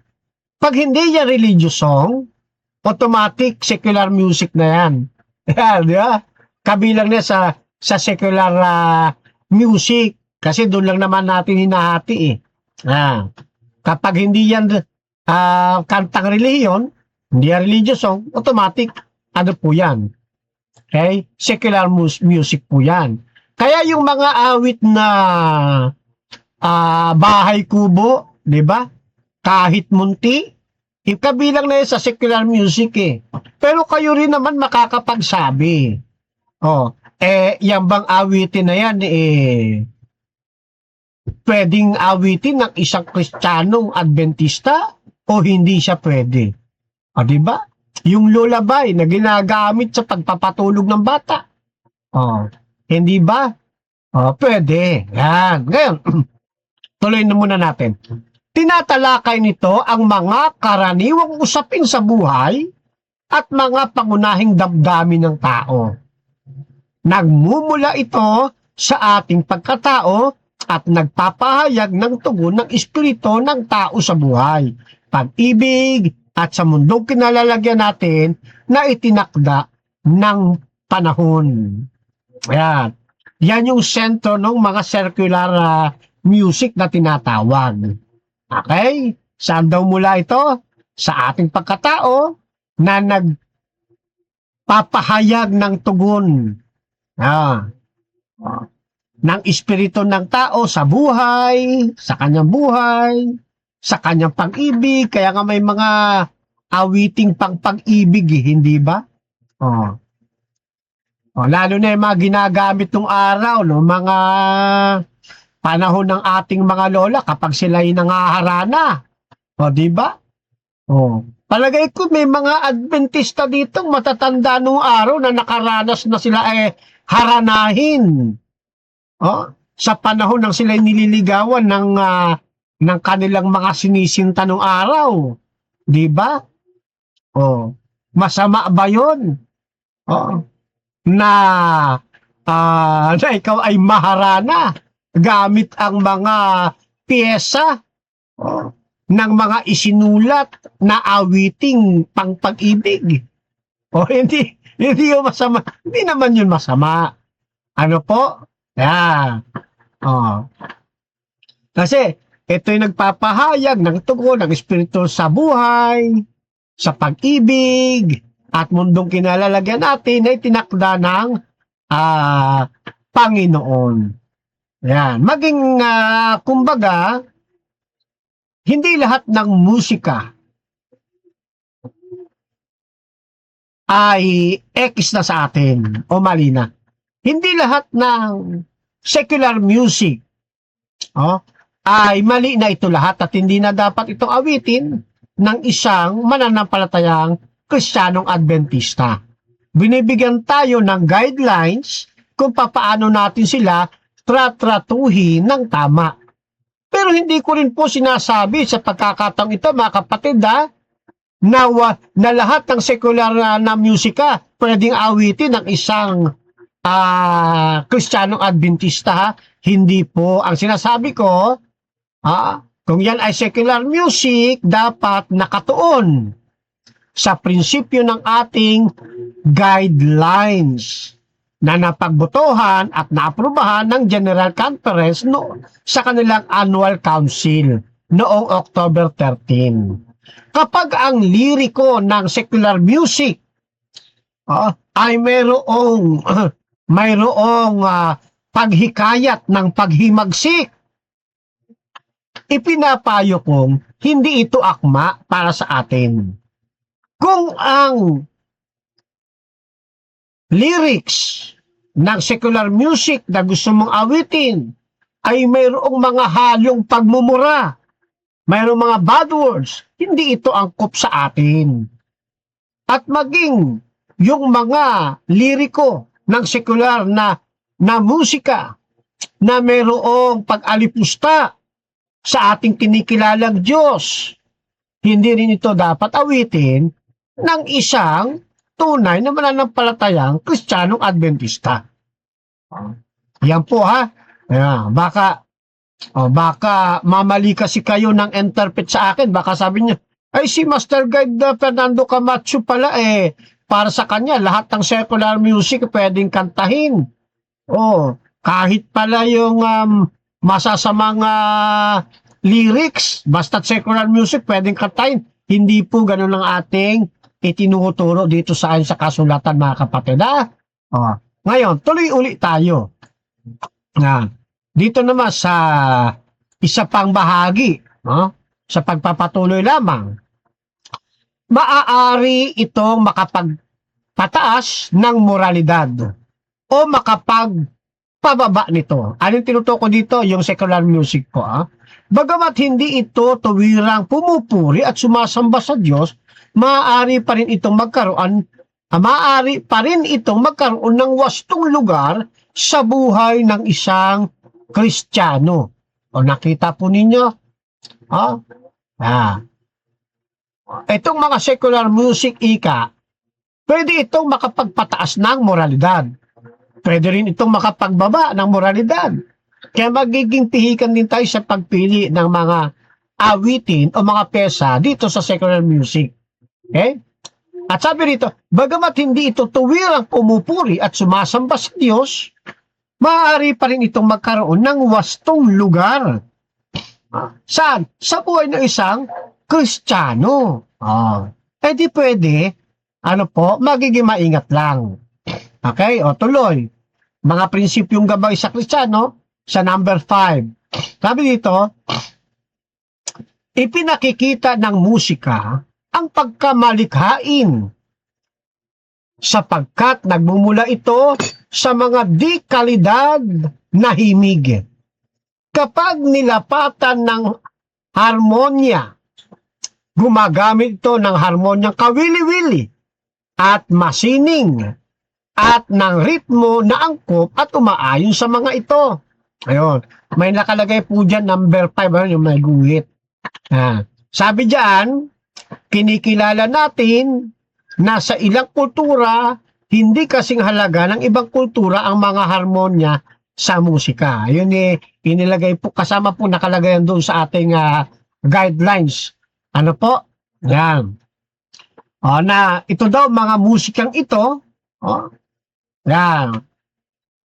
Pag hindi yan religious song, automatic secular music na yan. Yan, di ba? Kabilang na sa secular music. Kasi doon lang naman natin hinahati eh. Kapag hindi yan kantang relihiyon, hindi yan religious song, automatic, ano po yan? Okay? Secular music po yan. Kaya yung mga awit na bahay kubo, di ba? Kahit munti, kabilang na yun sa secular music eh. Pero kayo rin naman makakapagsabi. Yan bang awitin na yan pwedeng awitin ng isang Kristiyanong Adventista o hindi siya pwede? Di ba? Yung lullaby na ginagamit sa pagpapatulog ng bata. Hindi ba? Pwede. Yan. Ngayon, tuloy na muna natin. Tinatalakay nito ang mga karaniwang usapin sa buhay at mga pangunahing damdamin ng tao. Nagmumula ito sa ating pagkatao at nagpapahayag ng tugon ng espiritu ng tao sa buhay, pag-ibig, at sa mundong kinalalagyan natin na itinakda ng panahon. Ayan. Yan yung sentro ng mga circular music na tinatawag. Okay? Saan daw mula ito? Sa ating pagkatao na nagpapahayag ng tugon ng espiritu ng tao sa buhay, sa kanyang buhay, sa kanyang pag-ibig. Kaya nga may mga awiting pang pag-ibig, hindi ba? Lalo na yung mga ginagamit ng araw, no? Mga panahon ng ating mga lola kapag sila ay nangaharana. Di ba? Palagay ko may mga Adventista dito matatanda nung araw na nakaranas na sila haranahin. Sa panahon ng sila nililigawan ng kanilang mga sinisinta nung araw. Di ba? Masama ba yun? Na ikaw ay maharana gamit ang mga piyesa ng mga isinulat na awiting pang pag-ibig. Hindi yun masama. Hindi naman yun masama. Ano po? Kasi ito'y nagpapahayag ng tugon ng espiritu sa buhay, sa pag-ibig, at mundong kinalalagyan natin ay tinakda ng Panginoon. Yan. Maging, kumbaga, hindi lahat ng musika ay X na sa atin o mali na. Hindi lahat ng secular music ay mali na ito lahat at hindi na dapat itong awitin ng isang mananampalatayang Kristiyanong Adventista. Binibigyan tayo ng guidelines kung papaano natin sila tratratuhin ng tama. Pero hindi ko rin po sinasabi sa pagkakataong ito, mga kapatid, na lahat ng secular na musika pwedeng awitin ng isang Kristiyanong Adventista. Hindi po. Ang sinasabi ko, kung yan ay secular music, dapat nakatuon sa prinsipyo ng ating guidelines na napagbotohan at naaprubahan ng General Conference sa kanilang Annual Council noong October 13. Kapag ang liriko ng secular music ay mayroong mayroong paghikayat ng paghimagsik. Ipinapayo kong hindi ito akma para sa atin. Kung ang lyrics ng secular music na gusto mong awitin ay mayroong mga halong pagmumura, mayroong mga bad words, hindi ito angkop sa atin. At maging yung mga liriko ng secular na musika na mayroong pag-alipusta sa ating kinikilalang Diyos, hindi rin ito dapat awitin ng isang tunay na mananampalatayang Kristiyanong Adventista. Yan po ha. Baka mamali kasi kayo ng interpret sa akin. Baka sabi niya, ay si Master Guide Fernando Camacho pala para sa kanya lahat ng secular music pwedeng kantahin. Kahit pala yung masasamang lyrics, basta't secular music pwedeng kantahin. Hindi po ganun ang ating itinuturo dito sa kasulatan, mga kapatid. Ngayon, tuloy uli tayo. Dito naman sa isa pang bahagi, sa pagpapatuloy lamang, maaari itong makapagpataas ng moralidad o makapagpababa nito. Anong tinutukoy dito? Yung secular music ko. Bagamat hindi ito tuwirang pumupuri at sumasamba sa Diyos, maaari pa rin itong magkaroon ng wastong lugar sa buhay ng isang Kristiyano. Nakita po ninyo? Itong mga secular music pwede itong makapagpataas ng moralidad. Pwede rin itong makapagbaba ng moralidad. Kaya magiging pihikan din tayo sa pagpili ng mga awitin o mga pesa dito sa secular music. Okay? At sabi rito, bagamat hindi ito tuwirang pumupuri at sumasamba sa Diyos, maaari pa rin itong magkaroon ng wastong lugar. Saan? Sa buhay ng isang Kristiyano. Di pwede, magiging maingat lang. Okay? Tuloy. Mga prinsipyong gabay sa Kristiyano, sa number 5. Sabi dito, ipinakikita ng musika ang pagkamalikhain sapagkat nagmumula ito sa mga di-kalidad na himig. Kapag nilapatan ng harmonya, gumagamit ito ng harmonyang kawili-wili at masining at ng ritmo na angkop at umaayon sa mga ito. Ayun, may nakalagay po dyan, number 5, yung may guhit. Sabi dyan, kinikilala natin na sa ilang kultura, hindi kasing halaga ng ibang kultura ang mga harmonya sa musika. Yun inilagay po, kasama po nakalagay doon sa ating guidelines. Ano po? Yan. Na ito daw, mga musikang ito, yan,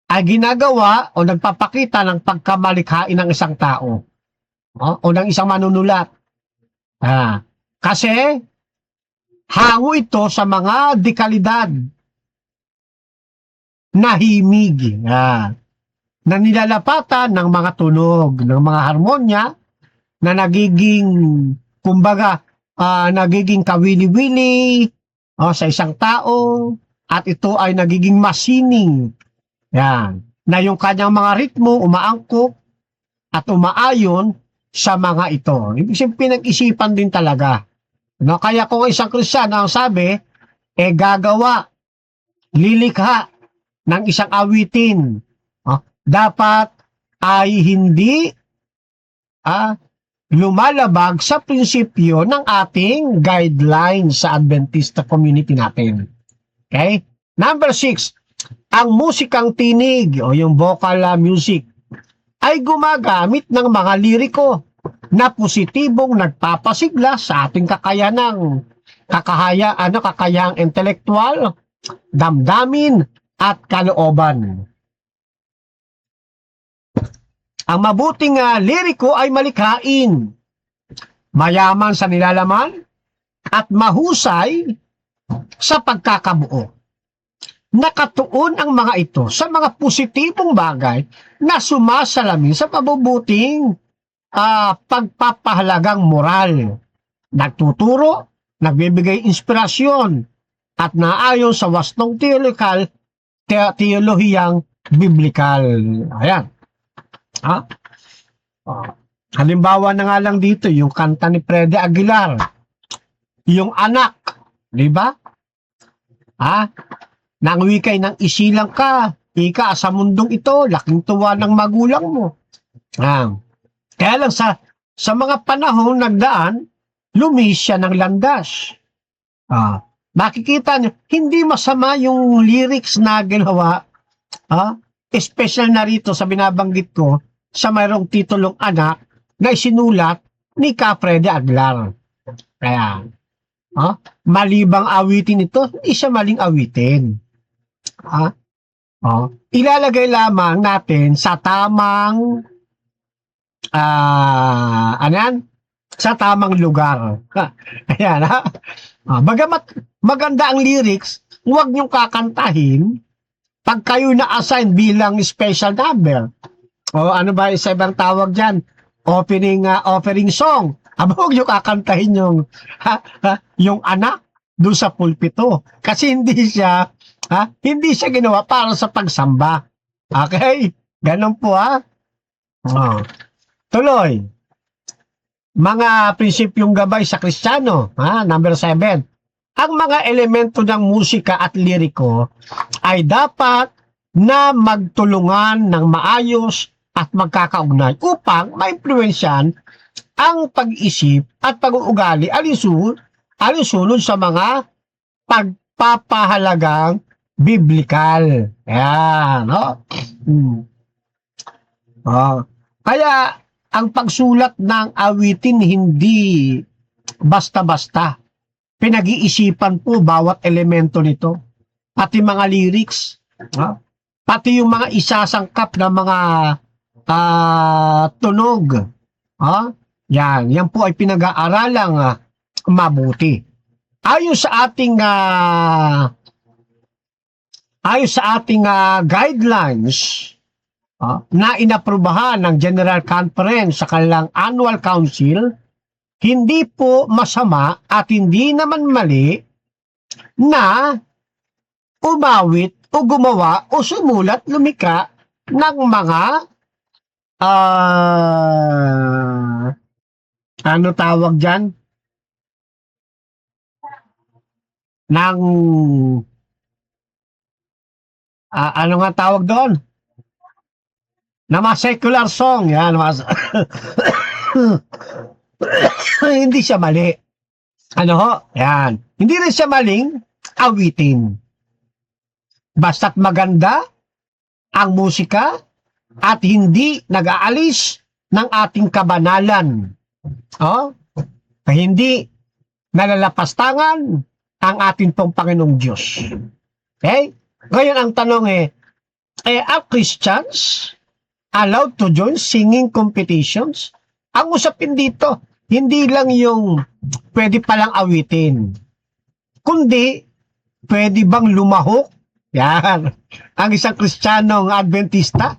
ay ginagawa o nagpapakita ng pagkamalikhain ng isang tao o ng isang manunulat. Kasi hango ito sa mga dekalidad na himig na nilalapatan ng mga tunog, ng mga harmonya na nagiging, kumbaga, nagiging kawili-wili sa isang tao at ito ay nagiging masining. Yan. Na yung kanyang mga ritmo umaangkop at umaayon sa mga ito. Ibig sabihin, pinag-isipan din talaga. Kaya kung isang Kristiyano ang sabi, gagawa, lilikha ng isang awitin, dapat ay hindi lumalabag sa prinsipyo ng ating guidelines sa Adventista community natin. Okay? Number 6, ang musikang tinig o yung vocal music ay gumagamit ng mga liriko na positibong nagpapasigla sa ating kakayahang intelektual, damdamin at kalooban. Ang mabuting liriko ay malikhain, mayaman sa nilalaman at mahusay sa pagkakabuo. nakatuon ang mga ito sa mga positibong bagay na sumasalamin sa mabubuting pagpapahalagang moral. Nagtuturo, nagbibigay inspirasyon, at naayon sa wastong teolohiyang biblikal. Ayan. Ha? Halimbawa na nga lang dito, yung kanta ni Freddy Aguilar, yung anak, di ba? Nang wikay ng isilang ka, ika sa mundong ito, laking tuwa ng magulang mo. Kaya lang sa mga panahon nagdaan, lumis siya ng landas. Makikita niyo, hindi masama yung lyrics na ginawa, special na rito sa binabanggit ko, sa mayroong titulong anak, na isinulat ni Freddy Aguilar. Kaya, malibang awitin ito, hindi siya maling awitin. Ilalagay lamang natin sa tamang sa tamang lugar. Ayan, bagamat maganda ang lyrics, huwag niyong kakantahin pag kayo na-assign bilang special number. O ano ba isa ibang tawag dyan? Offering song. Huwag niyong kakantahin yung anak doon sa pulpito. Kasi hindi siya ginawa para sa pagsamba. Okay? Ganun po Tuloy. Mga prinsipyong gabay sa Kristiyano, number 7. Ang mga elemento ng musika at liriko ay dapat na magtulungan ng maayos at magkakaugnay upang maimpluwensyahan ang pag-isip at pag-uugali alinsunod sa mga pagpapahalagang biblikal. Ayan, Kaya, ang pagsulat ng awitin hindi basta-basta. Pinag-iisipan po bawat elemento nito. Pati mga lyrics, pati yung mga isasangkap na mga tunog. Yan po ay pinag-aaralang mabuti. Ayon sa ating guidelines na inaprubahan ng General Conference sa kanilang Annual Council, hindi po masama at hindi naman mali na umawit o gumawa o sumulat lumika ng mga ano tawag dyan? Ng ano nga tawag doon? Na mga secular song, yan, hindi siya mali. Yan. Hindi rin siya maling awitin. Basta't maganda ang musika at hindi nag-aalis ng ating kabanalan. Hindi nalalapastangan ang ating pong Panginoong Diyos. Okay? Ngayon ang tanong are Christians allowed to join singing competitions? Ang usapin dito, hindi lang yung pwede palang awitin, kundi pwede bang lumahok? Yan. Ang isang Kristiyanong Adventista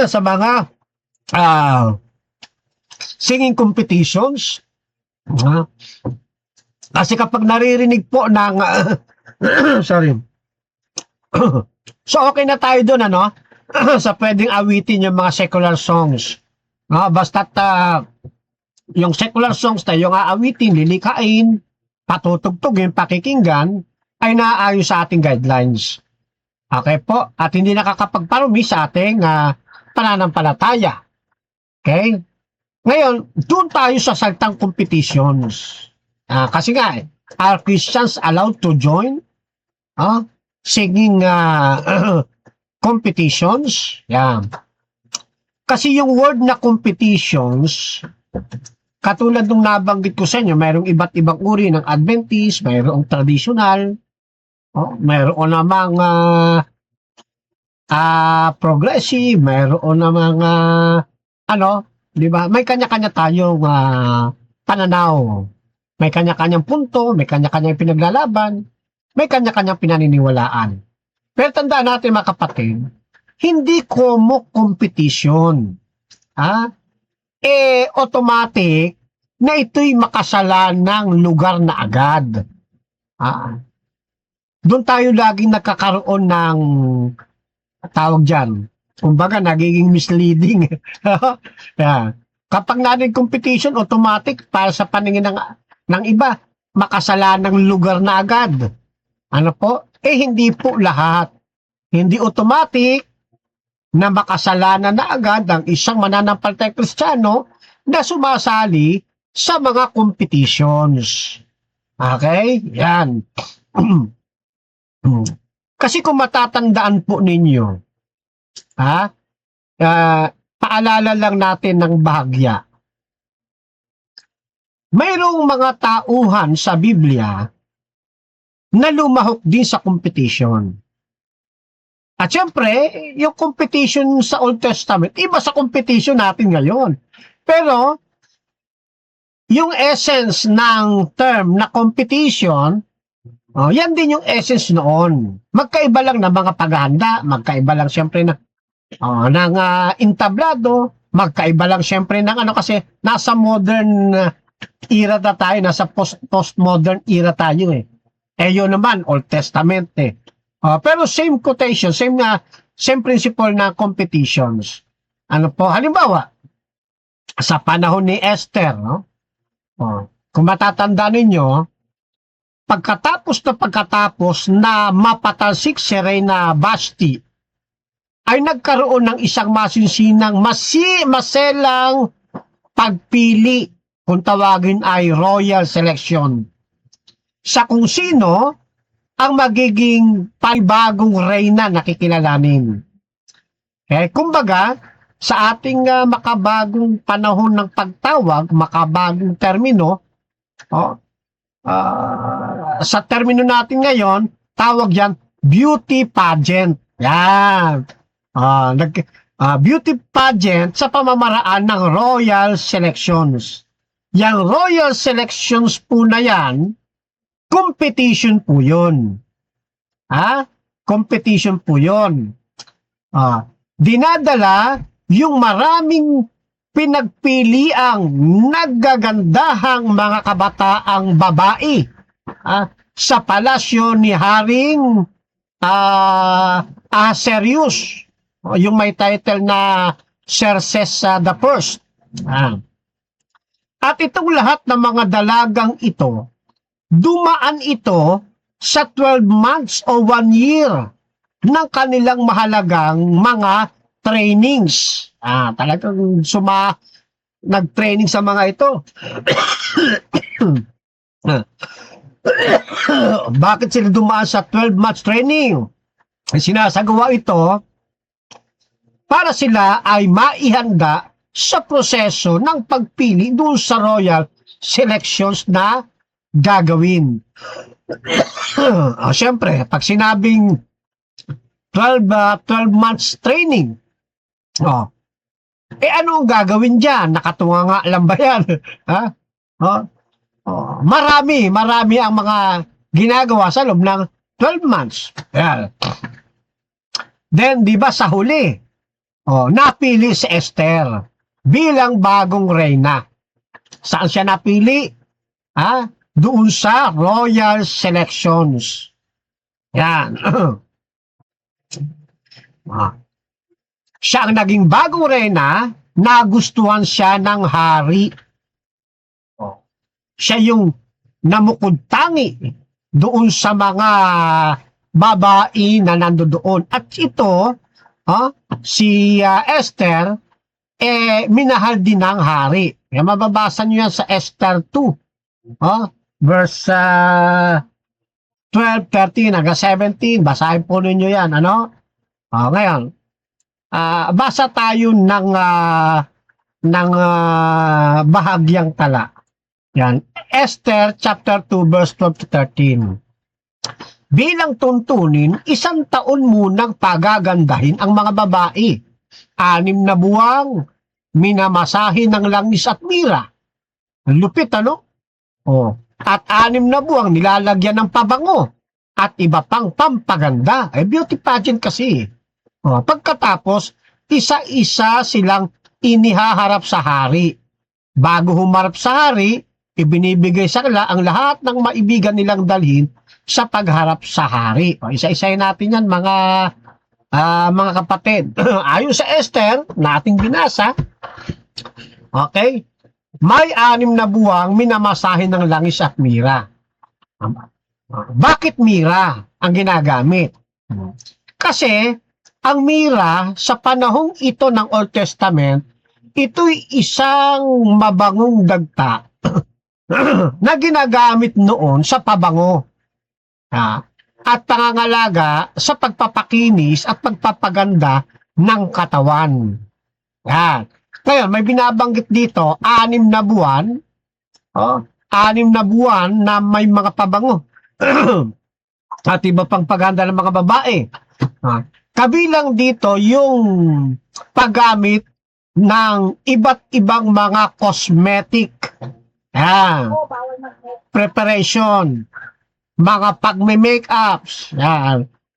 sa mga singing competitions. Kasi kapag naririnig po ng sorry. So okay na tayo doon sa pwedeng awitin yung mga secular songs. Basta't yung secular songs na yung aawitin, lilikain, patutugtugin, pakikinggan, ay naaayon sa ating guidelines. Okay po? At hindi nakakapagparumi sa ating pananampalataya. Okay? Ngayon, doon tayo sa salitang competitions. Kasi nga, are Christians allowed to join singing competitions? Yan. Kasi yung word na competitions, katulad nung nabanggit ko sa inyo, mayroong iba't ibang uri ng Adventist, mayroong traditional, mayroon namang progressive, mayroon namang di ba? May kanya-kanya tayong pananaw. May kanya-kanyang punto, may kanya-kanyang pinaglalaban. may kanya-kanyang pinaniniwalaan. Pero tandaan natin mga kapatid, hindi competition. Automatic na ito'y makasalanang lugar na agad. Doon tayo laging nagkakaroon ng tawag dyan. Kumbaga, nagiging misleading. Yeah. Kapag natin competition, automatic para sa paningin ng iba, makasalanang lugar na agad. Ano po? Hindi po lahat. Hindi automatic na makasalanan na agad ang isang mananampalatayang Kristiyano na sumasali sa mga competitions. Okay? Yan. Kasi kung matatandaan po ninyo, paalala lang natin ng bahagya. Mayroong mga tauhan sa Biblia na lumahok din sa competition. At syempre, yung competition sa Old Testament, iba sa competition natin ngayon. Pero, yung essence ng term na competition, yan din yung essence noon. Magkaiba lang ng mga paghahanda, magkaiba lang syempre ng entablado, magkaiba lang syempre ng kasi nasa modern era na tayo, nasa postmodern era tayo eh. Yun naman, Old Testament eh. Pero same quotation, same principle na competitions. Ano po, halimbawa, sa panahon ni Esther, no? Kung matatandaan ninyo, pagkatapos na mapatalsik si Reyna Vashti, ay nagkaroon ng isang masinsinang maselang pagpili, kung tawagin ay royal selection, sa kung sino ang magiging panibagong reyna na kikilalanin. Kumbaga, sa ating makabagong panahon ng pagtawag, makabagong termino, sa termino natin ngayon, tawag yan, beauty pageant. Yan. Beauty pageant sa pamamaraan ng royal selections. Yang royal selections po na yan, competition po yun. Competition po yun. Dinadala yung maraming pinagpiliang naggagandahang mga kabataang babae sa palasyo ni Haring Ahasuerus, yung may title na Xerxes the First. At itong lahat ng mga dalagang ito, dumaan ito sa 12 months o 1 year ng kanilang mahalagang mga trainings. Talagang nag-training sa mga ito. Bakit sila dumaan sa 12 months training? Sinasagawa ito para sila ay maihanda sa proseso ng pagpili doon sa royal selections na gagawin. Siyempre, pag sinabing 12 months training, ano ang gagawin dyan? Nakatunga nga lang ba yan? Marami ang mga ginagawa sa loob ng 12 months. Then, di ba sa huli, napili si Esther bilang bagong reyna. Saan siya napili? Doon sa royal selections. Yan. Siya ang naging bagong reyna, nagustuhan siya ng hari. Siya yung namukod-tangi doon sa mga babae na nandoon. At ito, si Esther, minahal din ng hari. Kaya mababasa niyo yan sa Esther 2. Verse 12, 13, hanggang 17. Basahin po ninyo yan. Ngayon, basa tayo ng bahagyang tala. Yan. Esther chapter 2 verse 12 to 13. Bilang tuntunin, 1 taon munang pagagandahin ang mga babae. 6 na buwang minamasahin ng langis at mira. Ang lupit, At 6 na buwang nilalagyan ng pabango. at iba pang pampaganda. Beauty pageant kasi. Pagkatapos, isa-isa silang inihaharap sa hari. Bago humarap sa hari, ibinibigay sa kanila ang lahat ng maibigan nilang dalhin sa pagharap sa hari. Isa-isahin natin yan mga kapatid. Ayon sa Esther, nating binasa, okay, may 6 na buwang minamasahin ng langis at mira. Bakit mira ang ginagamit? Kasi ang mira sa panahong ito ng Old Testament, ito'y isang mabangong dagta na ginagamit noon sa pabango at pangangalaga sa pagpapakinis at pagpapaganda ng katawan. Yan. Ngayon, may binabanggit dito, 6 na buwan, 6 na buwan na may mga pabango at iba pang paganda ng mga babae. Kabilang dito yung paggamit ng iba't ibang mga cosmetic, preparation, mga pagme-makeups,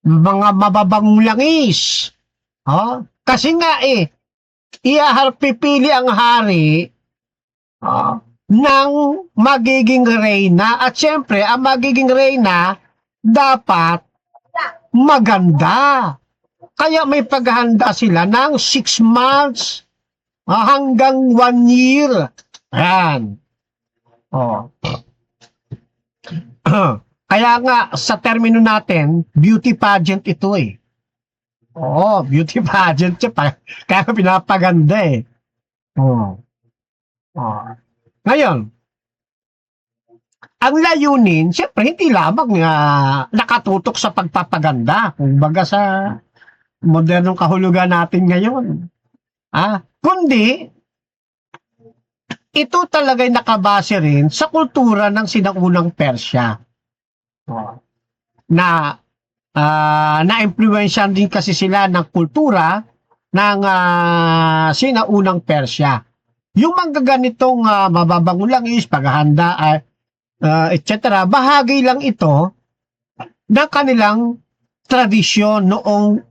mga mababangong langis. Kasi nga pipili ang hari ng magiging reyna, at syempre ang magiging reyna dapat maganda. Kaya may paghahanda sila ng 6 months hanggang 1 year. Ayan. Kaya nga sa termino natin, beauty pageant ito beauty pageant siya. Kaya pinapaganda Ngayon, ang layunin, siyempre, hindi lamang nakatutok sa pagpapaganda. Kumbaga sa modernong kahulugan natin ngayon. Kundi, ito talaga'y nakabase rin sa kultura ng sinaunang Persya. Na-impluwensyahan din kasi sila ng kultura ng sinaunang Persya. Yung mga ganitong mababangong langis, paghahanda, etc. Bahagi lang ito ng kanilang tradisyon noong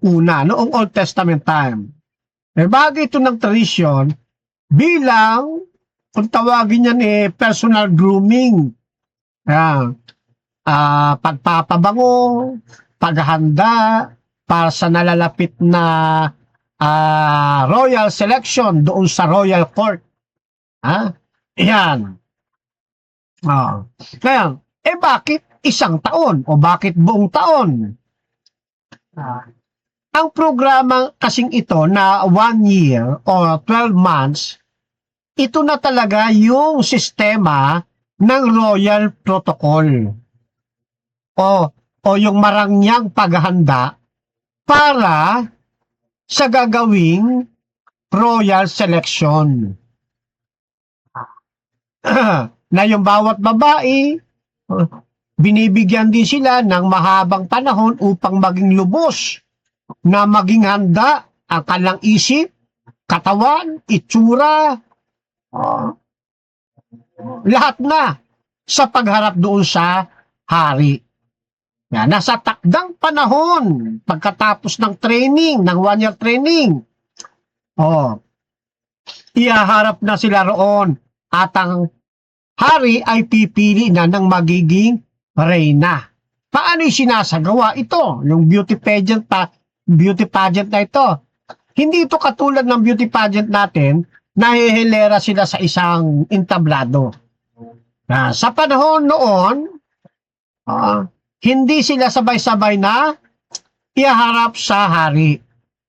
Old Testament time. Bahagi ito ng tradisyon bilang, kung tawagin yan personal grooming. Pagpapabango, paghahanda para sa nalalapit na royal selection doon sa royal court. Yan. Kaya, bakit 1 taon o bakit buong taon? Ang programa kasing ito na 1 year o 12 months, ito na talaga yung sistema ng royal protocol o yung marangyang paghahanda para sa gagawing royal selection. Na yung bawat babae, binibigyan din sila ng mahabang panahon upang maging lubos, na maging handa ang kanilang isip, katawan, itsura, lahat na sa pagharap doon sa hari. Nasa takdang panahon, pagkatapos ng training, ng 1 year training, ihaharap na sila roon at ang hari ay pipili na ng magiging reyna. Paano sinasagawa ito? Yung beauty pageant na ito. Hindi ito katulad ng beauty pageant natin, nahihilera sila sa isang entablado. Sa panahon noon, hindi sila sabay-sabay na iharap sa hari,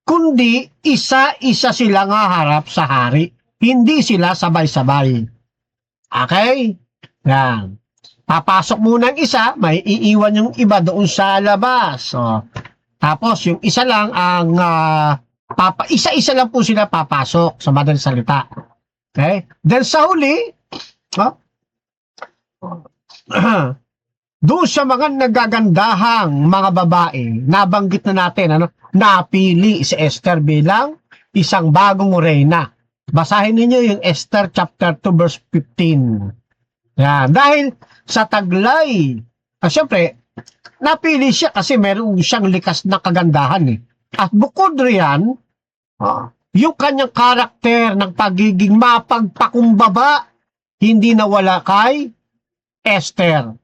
kundi isa-isa silang haharap sa hari. Hindi sila sabay-sabay. Okay? Yan. Papasok muna ang isa, may iiwan yung iba doon sa labas. Tapos yung isa lang ang isa-isa lang po sila papasok sa madaling salita. Okay? Then sa huli, doon sa mga nagagandahang mga babae, nabanggit na natin, napili si Esther bilang isang bagong reyna. Basahin ninyo yung Esther chapter 2 verse 15. Yan. Dahil sa taglay, siyempre, napili siya kasi meron siyang likas na kagandahan eh. At bukod riyan, yung kanyang karakter ng pagiging mapagpakumbaba, hindi nawala kay Esther.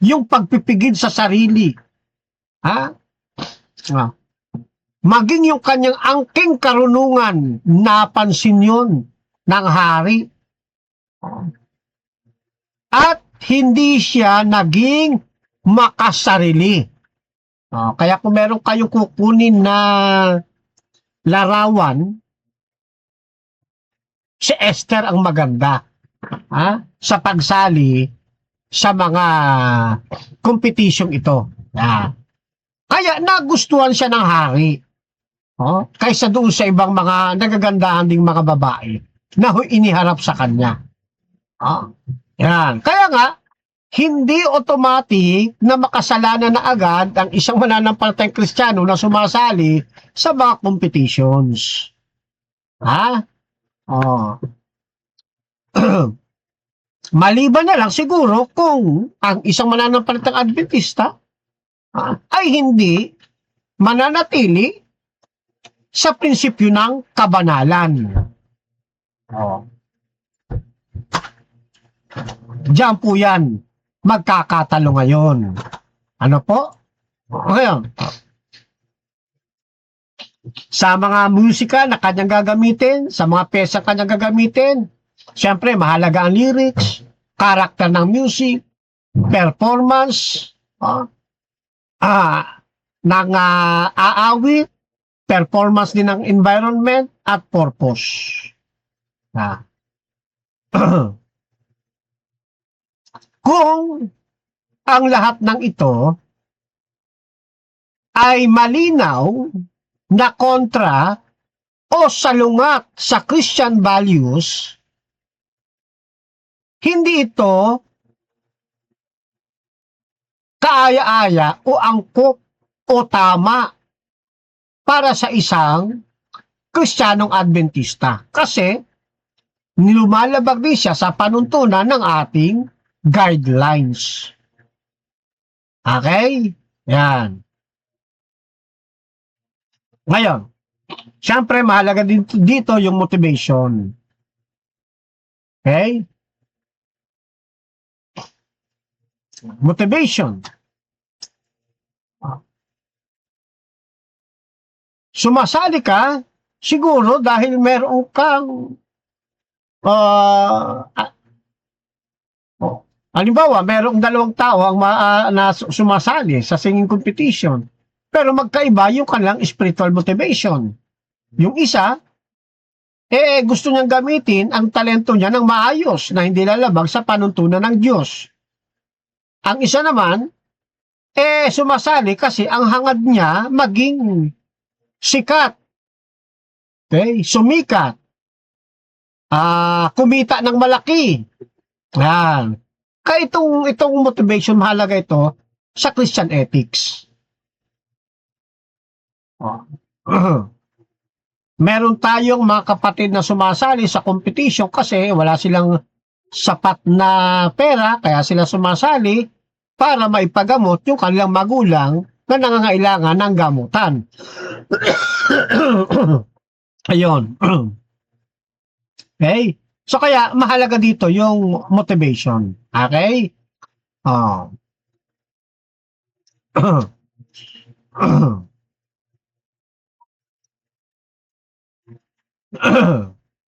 Yung pagpipigil sa sarili. Ha? Maging yung kanyang angking karunungan, napansin yun ng hari. At hindi siya naging makasarili. Kaya kung meron kayong kukunin na larawan, si Esther ang maganda sa pagsali sa mga competition ito. Kaya nagustuhan siya ng hari. Kaysa doon sa ibang mga nagagandahan ding mga babae na iniharap sa kanya. Yan. Kaya nga, hindi automatic na makasalanan na agad ang isang mananampalatayang Kristiyano na sumasali sa mga competitions. Maliban na lang siguro kung ang isang mananampalatayang Adventista ay hindi mananatili sa prinsipyo ng kabanalan. Diyan po yan magkakatalo ngayon. Ano po? Ngayon, sa mga musika na kanyang gagamitin, sa mga pyesa kanyang gagamitin, siyempre mahalaga ang lyrics, karakter ng music, performance, ng aawit, performance din ng environment at purpose. Kung ang lahat ng ito ay malinaw na kontra o salungat sa Christian values, hindi ito kaaya-aya o angkop o tama para sa isang Kristiyanong Adventista. Kasi lumalabag din siya sa panuntunan ng ating guidelines. Okay? Yan. Ngayon, siyempre mahalaga din dito yung motivation. Okay? Motivation. Sumasali ka siguro dahil meron kang halimbawa, merong dalawang tao ang na sumasali sa singing competition. Pero magkaiba yung kanilang spiritual motivation. Yung isa, gusto niyang gamitin ang talento niya ng maayos na hindi lalabag sa panuntunan ng Diyos. Ang isa naman, sumasali kasi ang hangad niya maging sikat. Okay? Sumikat. Kumita ng malaki. Yan. Kaya itong motivation, mahalaga ito sa Christian ethics. Meron tayong mga kapatid na sumasali sa competition kasi wala silang sapat na pera, kaya sila sumasali para maipagamot yung kanilang magulang na nangangailangan ng gamutan. Ayun. Okay? So kaya mahalaga dito yung motivation. Okay?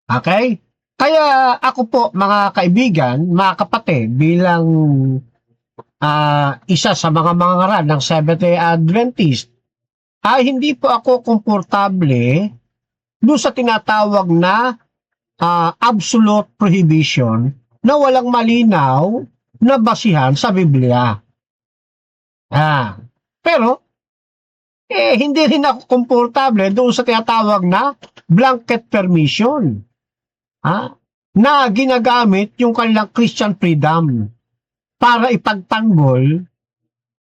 Okay? Kaya ako po mga kaibigan, mga kapatid, bilang isa sa mga ngaran ng Seventh-day Adventist, hindi po ako komportable doon sa tinatawag na absolute prohibition na walang malinaw na basihan sa Biblia. Pero, hindi rin ako komportable doon sa tinatawag na blanket permission na ginagamit yung kanilang Christian freedom para ipagtanggol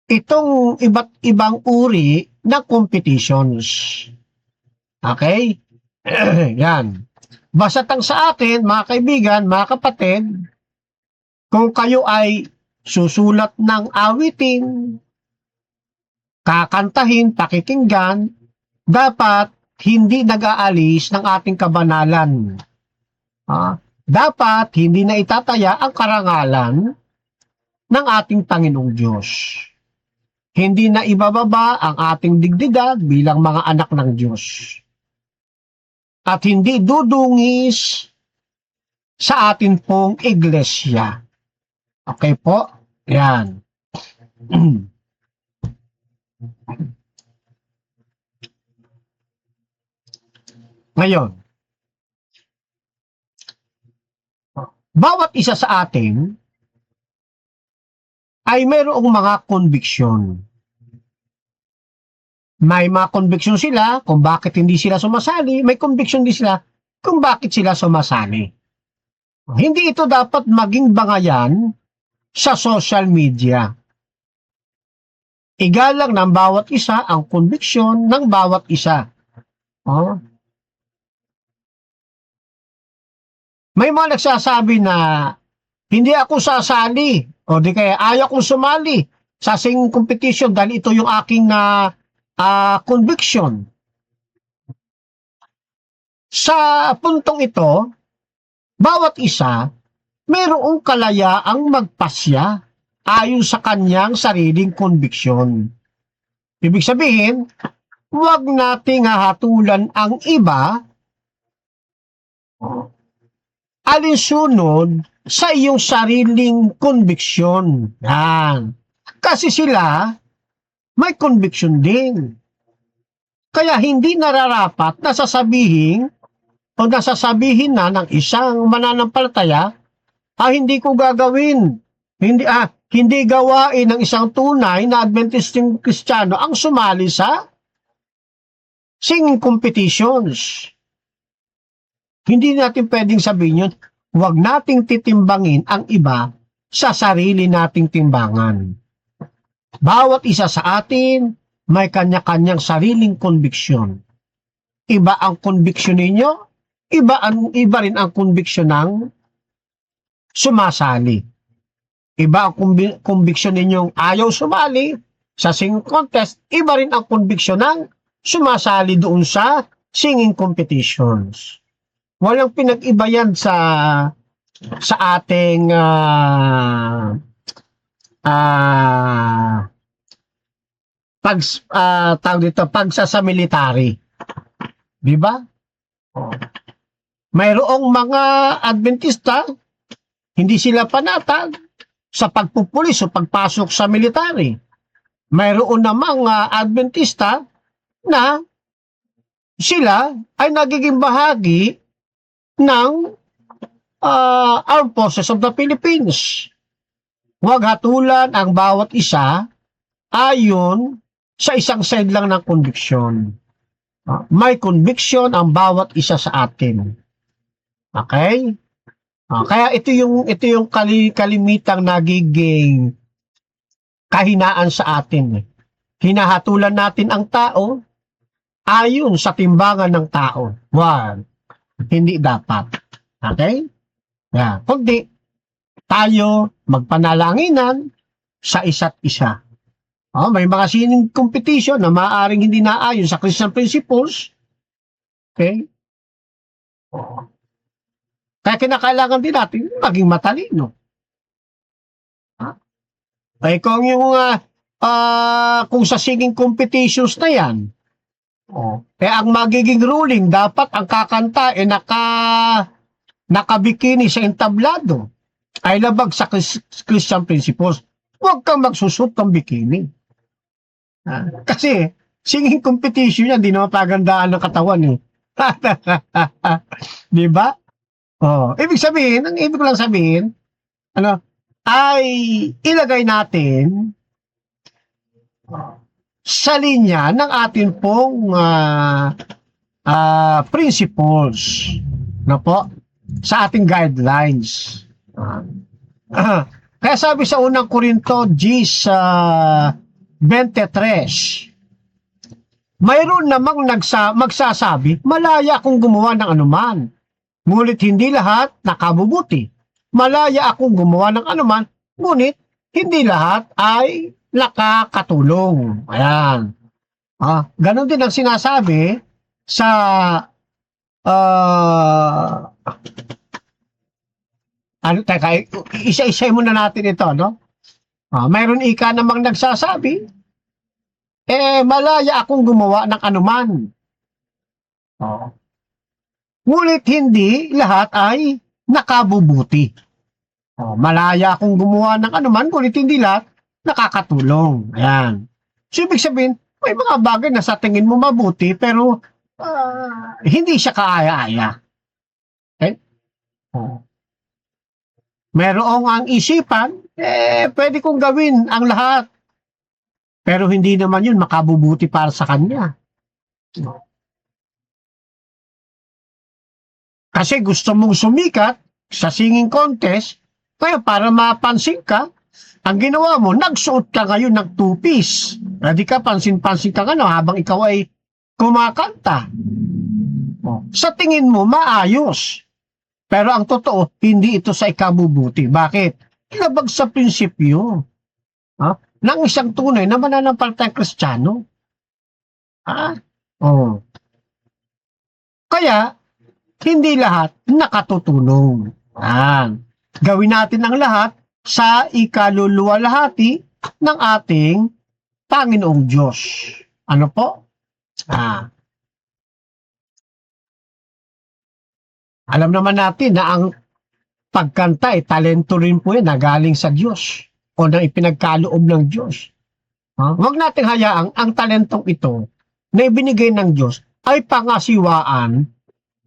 itong iba't ibang uri ng competitions. Okay? Yan. Basta tang sa akin, mga kaibigan, mga kapatid, kung kayo ay susulat ng awitin, kakantahin, pakikinggan, dapat hindi nag-aalis ng ating kabanalan. Dapat hindi na itataya ang karangalan ng ating Panginoong Diyos. Hindi na ibababa ang ating digdigan bilang mga anak ng Diyos. At hindi dudungis sa atin pong iglesia. Okay po? Yan. Ngayon, bawat isa sa atin ay mayroong mga conviction. May mga conviction sila kung bakit hindi sila sumasali, may conviction din sila kung bakit sila sumasali. Hindi ito dapat maging bangayan sa social media. Igalang ng bawat isa ang conviction ng bawat isa. May mga nagsasabi na hindi ako sasali o di kaya ayaw kong sumali sa singing competition dahil ito yung aking conviction. Sa puntong ito, bawat isa mayroong kalayaang magpasya ayon sa kanyang sariling conviction. Ibig sabihin, huwag nating hahatulan ang iba alinsunod sa iyong sariling conviction. Yan. Kasi sila may conviction din. Kaya hindi nararapat na sasabihin o nasasabihin na ng isang mananampalataya, hindi ko gagawin. Hindi gawain ng isang tunay na Adventisteng Kristiyano ang sumali sa singing competitions. Hindi natin pwedeng sabihin yun. Huwag nating titimbangin ang iba sa sarili nating timbangan. Bawat isa sa atin may kanya-kanyang sariling conviction. Iba ang conviction ninyo, iba rin ang conviction ng sumasali. Iba ang conviction ninyong ayaw sumali sa singing contest, iba rin ang conviction ng sumasali doon sa singing competitions. Walang pinag-iba yan sa ating pagsasa military. Di ba? Mayroong mga Adventista, hindi sila panatag sa pagpupulis o pagpasok sa military. Mayroon namang Adventista na sila ay nagiging bahagi ng Armed Forces of the Philippines. Huwag hatulan ang bawat isa ayon sa isang side lang ng conviction. May conviction ang bawat isa sa atin. Okay? Kaya ito yung kalimitang nagiging kahinaan sa atin. Hinahatulan natin ang tao ayon sa timbangan ng tao. Hindi dapat. Okay? Kundi tayo magpanalanginan sa isa't isa. May mga singing competition na maaaring hindi naayon sa Christian principles. Okay? Kaya kinakailangan din natin maging matalino. Kung sa singing competitions na yan, ang magiging ruling, dapat ang kakanta nakabikini sa entablado ay labag sa Christian principles. Huwag kang magsusot ng bikini. Kasi singing competition yan, di naman pagandaan ng katawan eh. Di ba? Ibig sabihin, ang ibig ko lang sabihin, ay ilagay natin sa linya ng atin pong principles, sa ating guidelines. Kaya sabi sa unang Korinto 10:23, mayroon namang magsasabi, malaya akong gumawa ng anuman, ngunit hindi lahat nakabubuti. Malaya akong gumawa ng anuman, ngunit hindi lahat ay nakakatulong. Ayan. Ganon din ang sinasabi sa ah, teka, isa-isa muna natin ito, no? Mayroon ika namang nagsasabi, malaya akong gumawa ng anuman. Ngunit hindi lahat ay nakabubuti. Malaya akong gumawa ng anuman, ngunit hindi lahat nakakatulong. Ayan. So, ibig sabihin, may mga bagay na sa tingin mo mabuti, pero hindi siya kaaya-aya. Okay? Merong ang isipan, pwede kong gawin ang lahat. Pero hindi naman yun makabubuti para sa kanya. Kasi gusto mong sumikat sa singing contest, kaya para mapansin ka, ang ginawa mo, nagsuot ka ngayon ng two-piece. Di ka pansin-pansin ka habang ikaw ay kumakanta. Sa tingin mo, maayos. Pero ang totoo, hindi ito sa ikabubuti. Bakit? Labag sa prinsipyo ng isang tunay na mananampalatayang Kristiyano. Kaya, hindi lahat nakatutulong. Gawin natin ang lahat sa ikaluluwalhati ng ating Panginoong Diyos. Ano po? Alam naman natin na ang pagkanta ay talento rin po yan na galing sa Diyos o na ipinagkaloob ng Diyos. Huwag natin hayaang ang talentong ito na ibinigay ng Diyos ay pangasiwaan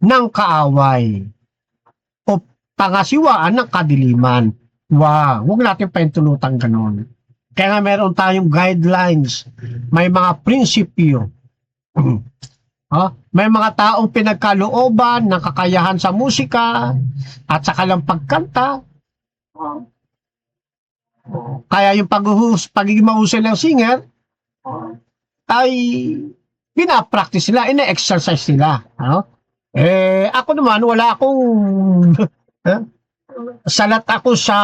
ng kaaway o pangasiwaan ng kadiliman. Huwag natin paintulutang ganon. Kaya nga meron tayong guidelines, may mga prinsipyo. May mga taong pinagkalooban ng kakayahan sa musika at saka lang pagkanta. Kaya yung pagiging mahusay ng singer ay pinapractice nila, ina-exercise nila. Ako naman, wala akong salat ako sa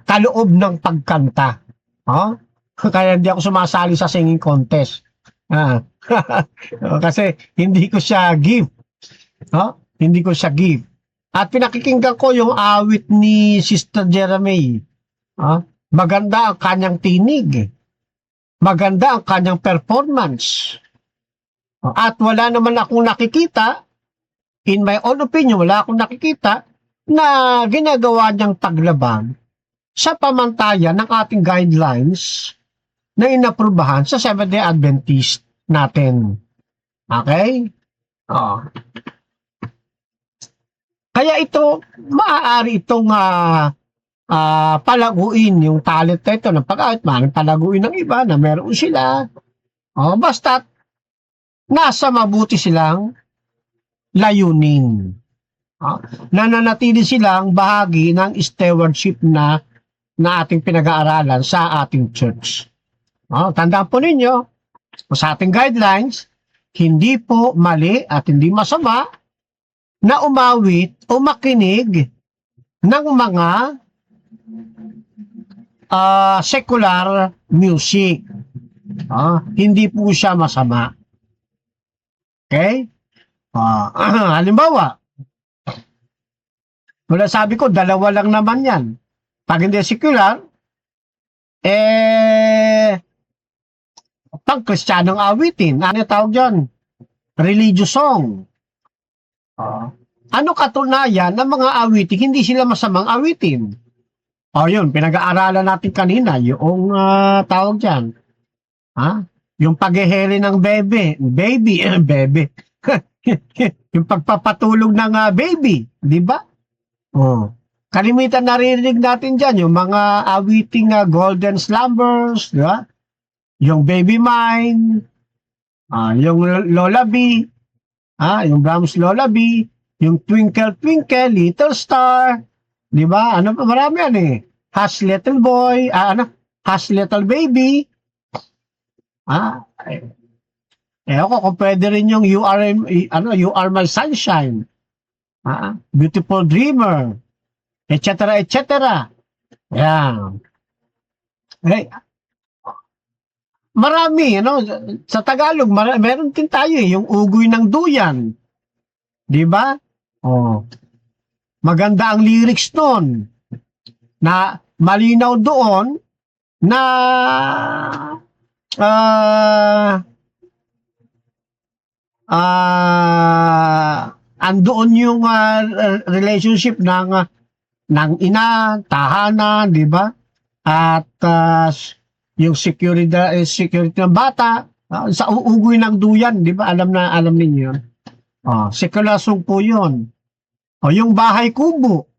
kaloob ng pagkanta. Kaya hindi ako sumasali sa singing contest. Kasi hindi ko siya give. Hindi ko siya give. At pinakikinggan ko yung awit ni Sister Jeremy. Maganda ang kanyang tinig. Maganda ang kanyang performance. At wala naman akong nakikita, in my own opinion, wala akong nakikita na ginagawa niyang paglabag sa pamantayan ng ating guidelines na inaprubahan sa Seventh-day Adventist natin. Okay? Kaya ito, maaari itong palaguin yung talent na ito ng pag-awit, maaaring palaguin ng iba na meron sila. Basta nasa mabuti silang layunin. Nananatili silang bahagi ng stewardship na ating pinag-aaralan sa ating church. Tandaan po ninyo, sa ating guidelines, hindi po mali at hindi masama na umawit o makinig ng mga secular music. Hindi po siya masama. Okay? Halimbawa, wala sabi ko, dalawa lang naman yan. Pag hindi secular, pang Kristiyanong awitin. Ano tawag dyan? Religious song. Ano katunayan ng mga awitin? Hindi sila masamang awitin. Yun, pinag-aaralan natin kanina, yung tawag dyan. Yung pagheheli ng bebe. Bebe. Yung pagpapatulog ng baby. Di ba? Kalimitan narinig natin dyan, yung mga awiting golden slumbers, di ba? Yung baby mine, yung lullaby, yung Brahms lullaby, yung twinkle twinkle little star, di ba? Marami yan eh. Hush little boy, hush little baby. Ako kung pwede rin yung you are my sunshine. Beautiful dreamer, etc. Yan. Eh, marami, ano, sa Tagalog, meron din tayo yung ugoy ng duyan. Di ba? Oh, maganda ang lyrics nun. Na malinaw doon na ah andoon yung relationship ng ina, tahanan, di ba? At yung security ng bata, sa uugoy ng duyan, di ba? Alam ninyo yun. Sekulasong po yun. Yung bahay kubo.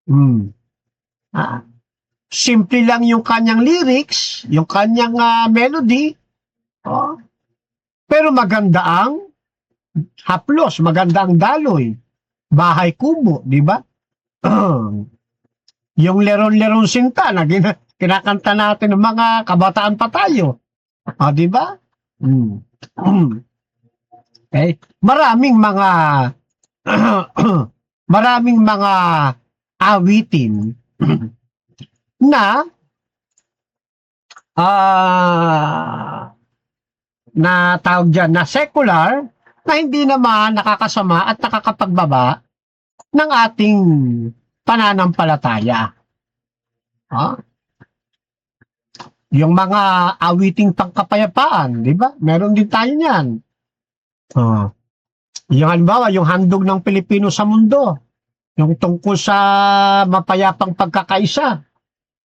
Hmm. Ah, simple lang yung kanyang lyrics, yung kanyang melody, pero maganda ang haplos, maganda ang daloy. Bahay kubo, di ba? Yung leron-leron sinta na kinakanta natin ng mga kabataan pa tayo. Di ba? Okay. Maraming mga maraming mga awitin na na tawag dyan na secular na hindi naman nakakasama at nakakapagbaba ng ating pananampalataya. Yung mga awiting pangkapayapaan, di ba? Meron din tayo niyan. Yung halimbawa, yung handog ng Pilipino sa mundo, yung tungkol sa mapayapang pagkakaisa,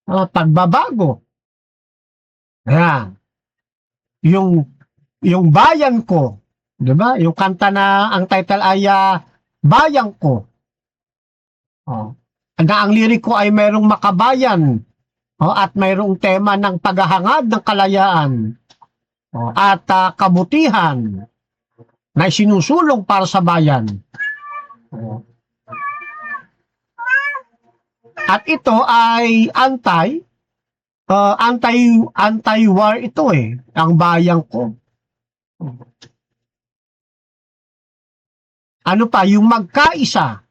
pagbabago. Ayan. Yung bayan ko, di ba? Yung kanta na ang title ay Bayan Ko. Na ang liriko ay mayroong makabayan at mayroong tema ng paghahangad ng kalayaan at kabutihan na sinusulong para sa bayan. At ito ay anti-war ito ang Bayan Ko. Ano pa, yung magkaisa,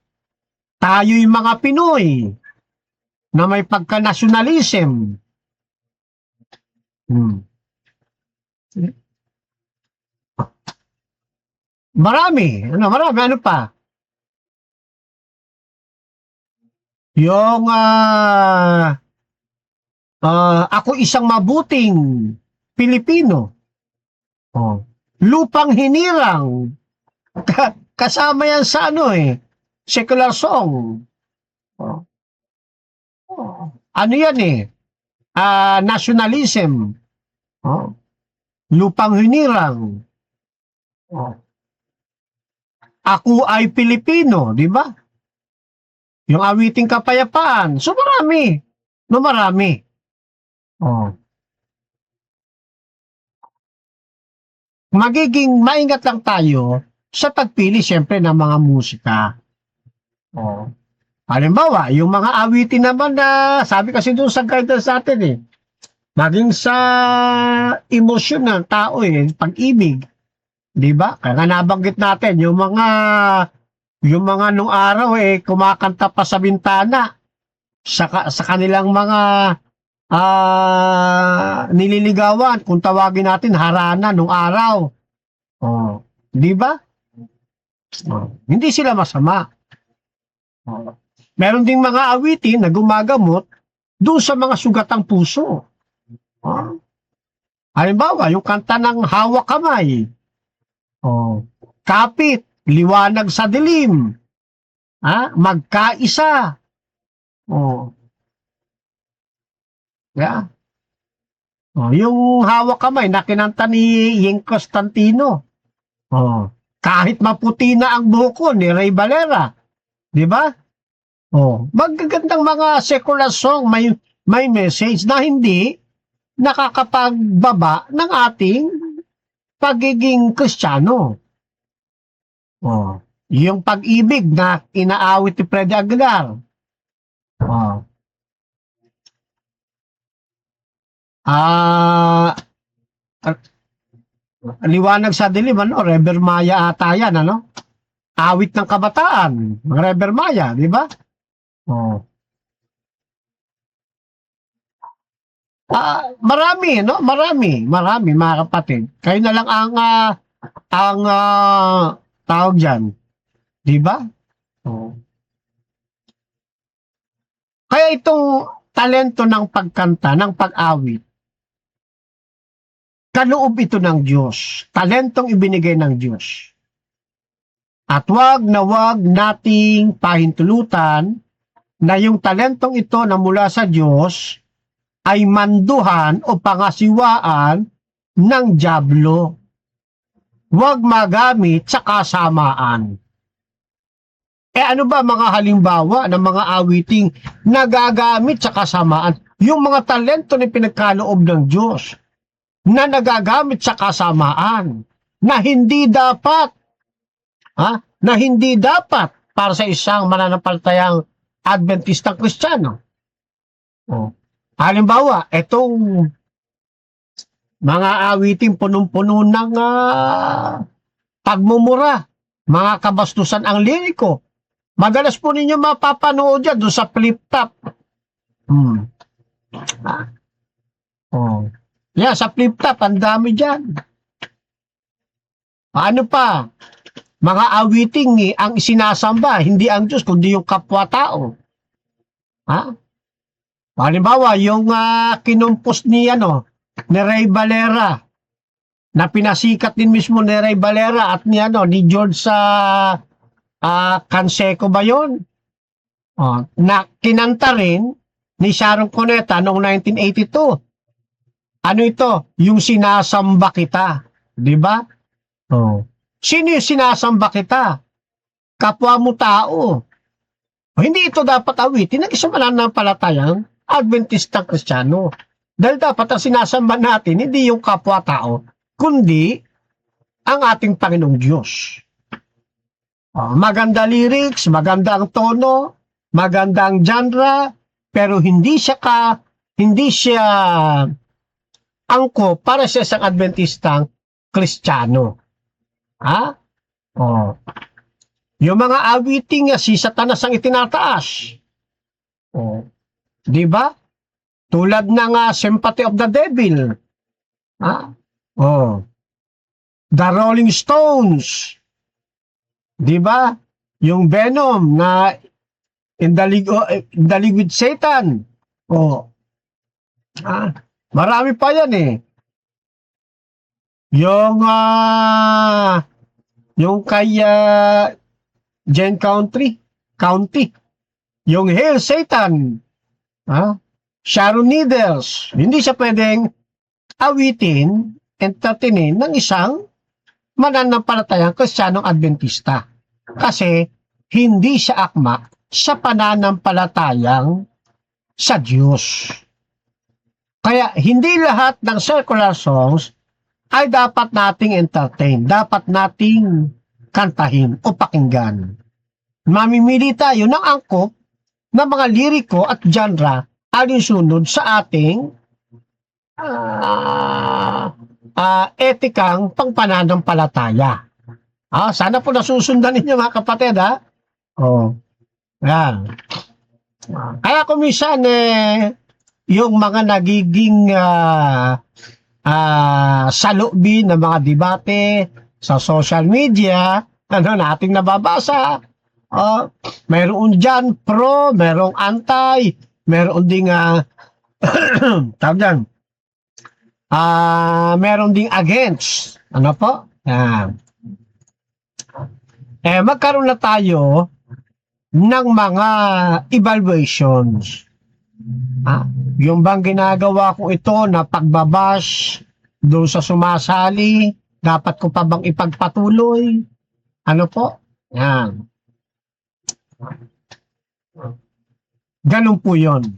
tayo'y mga Pinoy na may pagka-nationalism. Marami, ano pa? Yung ako isang mabuting Pilipino. Lupang hinirang. Kasama yan sa secular song. Ano yan nationalism. Lupang hinirang. Ako ay Pilipino, di ba? Yung awiting kapayapaan. So marami. Marami. Magiging maingat lang tayo sa pagpili siyempre ng mga musika. Halimbawa, yung mga awitin naman na sabi kasi doon sa guidance natin maging sa emosyon ng tao pag-ibig. Di ba? Kaya nga nabanggit natin, yung mga nung araw kumakanta pa sa bintana sa kanilang mga nililigawan, kung tawagin natin harana nung araw. Di ba? Hindi sila masama. Meron ding mga awitin na gumagamot doon sa mga sugatang puso. Halimbawa, yung kanta ng Hawak Kamay. Kapit, liwanag sa dilim. Magkaisa. Yeah. Yung Hawak Kamay na kinanta ni Yeng Constantino. Kahit maputi na ang buhok ko ni Ray Valera. Di ba? Magagandang mga secular song, may message na hindi nakakapagbaba ng ating pagiging Kristiyano. Yung pag-ibig na inaawit ni Freddy Aguilar. Liwanag sa dilim, Rever Maya ata yan, awit ng kabataan, Rever Maya, di ba? Marami, no? Marami, mga kapatid. Kayo na lang ang tawag diyan, 'di ba? Oh. Kaya itong talento ng pagkanta, ng pag-awit, kaloob ito ng Diyos. Talentong ibinigay ng Diyos. At wag nating pahintulutan na yung talentong ito na mula sa Diyos ay manduhan o pangasiwaan ng dyablo. Huwag magamit sa kasamaan. Ano ba mga halimbawa ng mga awiting nagagamit sa kasamaan? Yung mga talento na pinagkaloob ng Diyos na nagagamit sa kasamaan na hindi dapat para sa isang mananampalatayang Adventistang Kristiyano. Halimbawa, itong mga awiting punong-puno ng pagmumura, mga kabastusan ang liriko. Madalas po ninyo mapapanood yan doon sa flip top. Yeah, sa flip top, ang dami dyan. Ano pa? Mga awiting ang isinasamba, hindi ang Diyos, kundi yung kapwa-tao. Halimbawa, yung kinumpos ni Ray Valera, na pinasikat din mismo ni Ray Valera at ni George Canseco ba yun? Na kinanta rin ni Sharon Cuneta noong 1982. Ano ito? Yung sinasamba kita. Diba? Sino yung sinasamba kita? Kapwa mo tao. Hindi ito dapat awitin ng isang mananampalatayang Adventistang Kristiyano. Dahil dapat ang sinasamba natin, hindi yung kapwa-tao, kundi ang ating Panginoong Diyos. Maganda lyrics, maganda ang tono, maganda ang genre, pero hindi siya angko para sa isang Adventistang Kristiyano. Yung mga awiting si Satanas ang itinataas. Di ba? Tulad ng Sympathy of the Devil. The Rolling Stones. Di ba? Yung Venom na in the League with Satan. Marami pa yan Yung kay Jen County. Yung Hail Satan. Sharon Needles. Hindi siya pwedeng awitin, entertainin ng isang mananampalatayang Kristiyanong Adventista. Kasi hindi siya akma sa pananampalatayang sa Diyos. Kaya hindi lahat ng secular songs ay dapat nating entertain, dapat nating kantahin o pakinggan. Mamimili tayo ng angkop ng mga liriko at genre alinsunod sa ating etikang pangpananampalataya. Sana po nasusundan ninyo mga kapatid, Yan. Kaya kumisan yung mga nagiging salubin ng mga debate sa social media, nating nababasa, mayroon dyan pro, mayroong anti, mayroon ding meron ding against. Ano po? Magkaroon na tayo ng mga evaluations. Yung bang ginagawa ko ito na pagbabash doon sa sumasali, dapat ko pa bang ipagpatuloy? Ano po? Yan. Ganun po yun.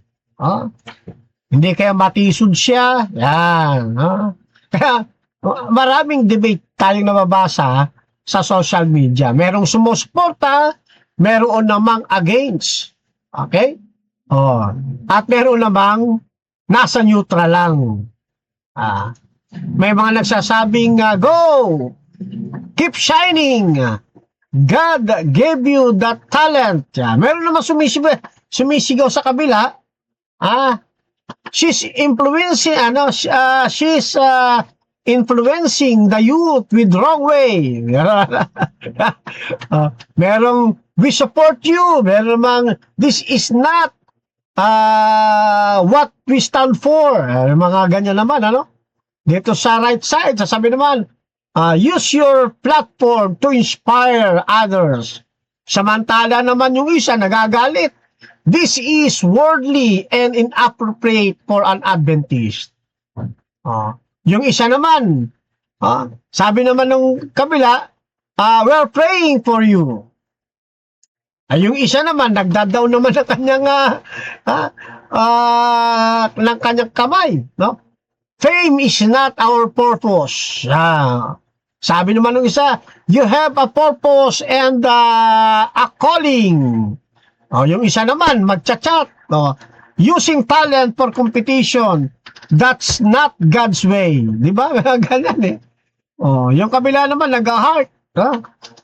Hindi kaya matisod siya. Yan. Kaya maraming debate tayong nababasa sa social media. Merong sumusuporta, meron namang against. Okay? At meron namang nasa neutral lang. May mga nagsasabing, go! Keep shining! God gave you that talent. Meron naman sumisigaw sa kabila. she's influencing, influencing the youth with wrong way. Merong, we support you. Merong this is not what we stand for. Mga ganyan naman, ano? Dito sa right side, sasabi naman, use your platform to inspire others. Samantala naman yung isa nagagalit. This is worldly and inappropriate for an Adventist. Yung isa naman, sabi naman ng kabila, we're praying for you. Yung isa naman, nagdadaw naman ng kanyang, ng kanyang kamay. No? Fame is not our purpose. Sabi naman ng isa, you have a purpose and a calling. Yung isa naman, magchat-chat. Using talent for competition, that's not God's way. Di ba? Ganyan eh. Yung kabila naman, nag-heart.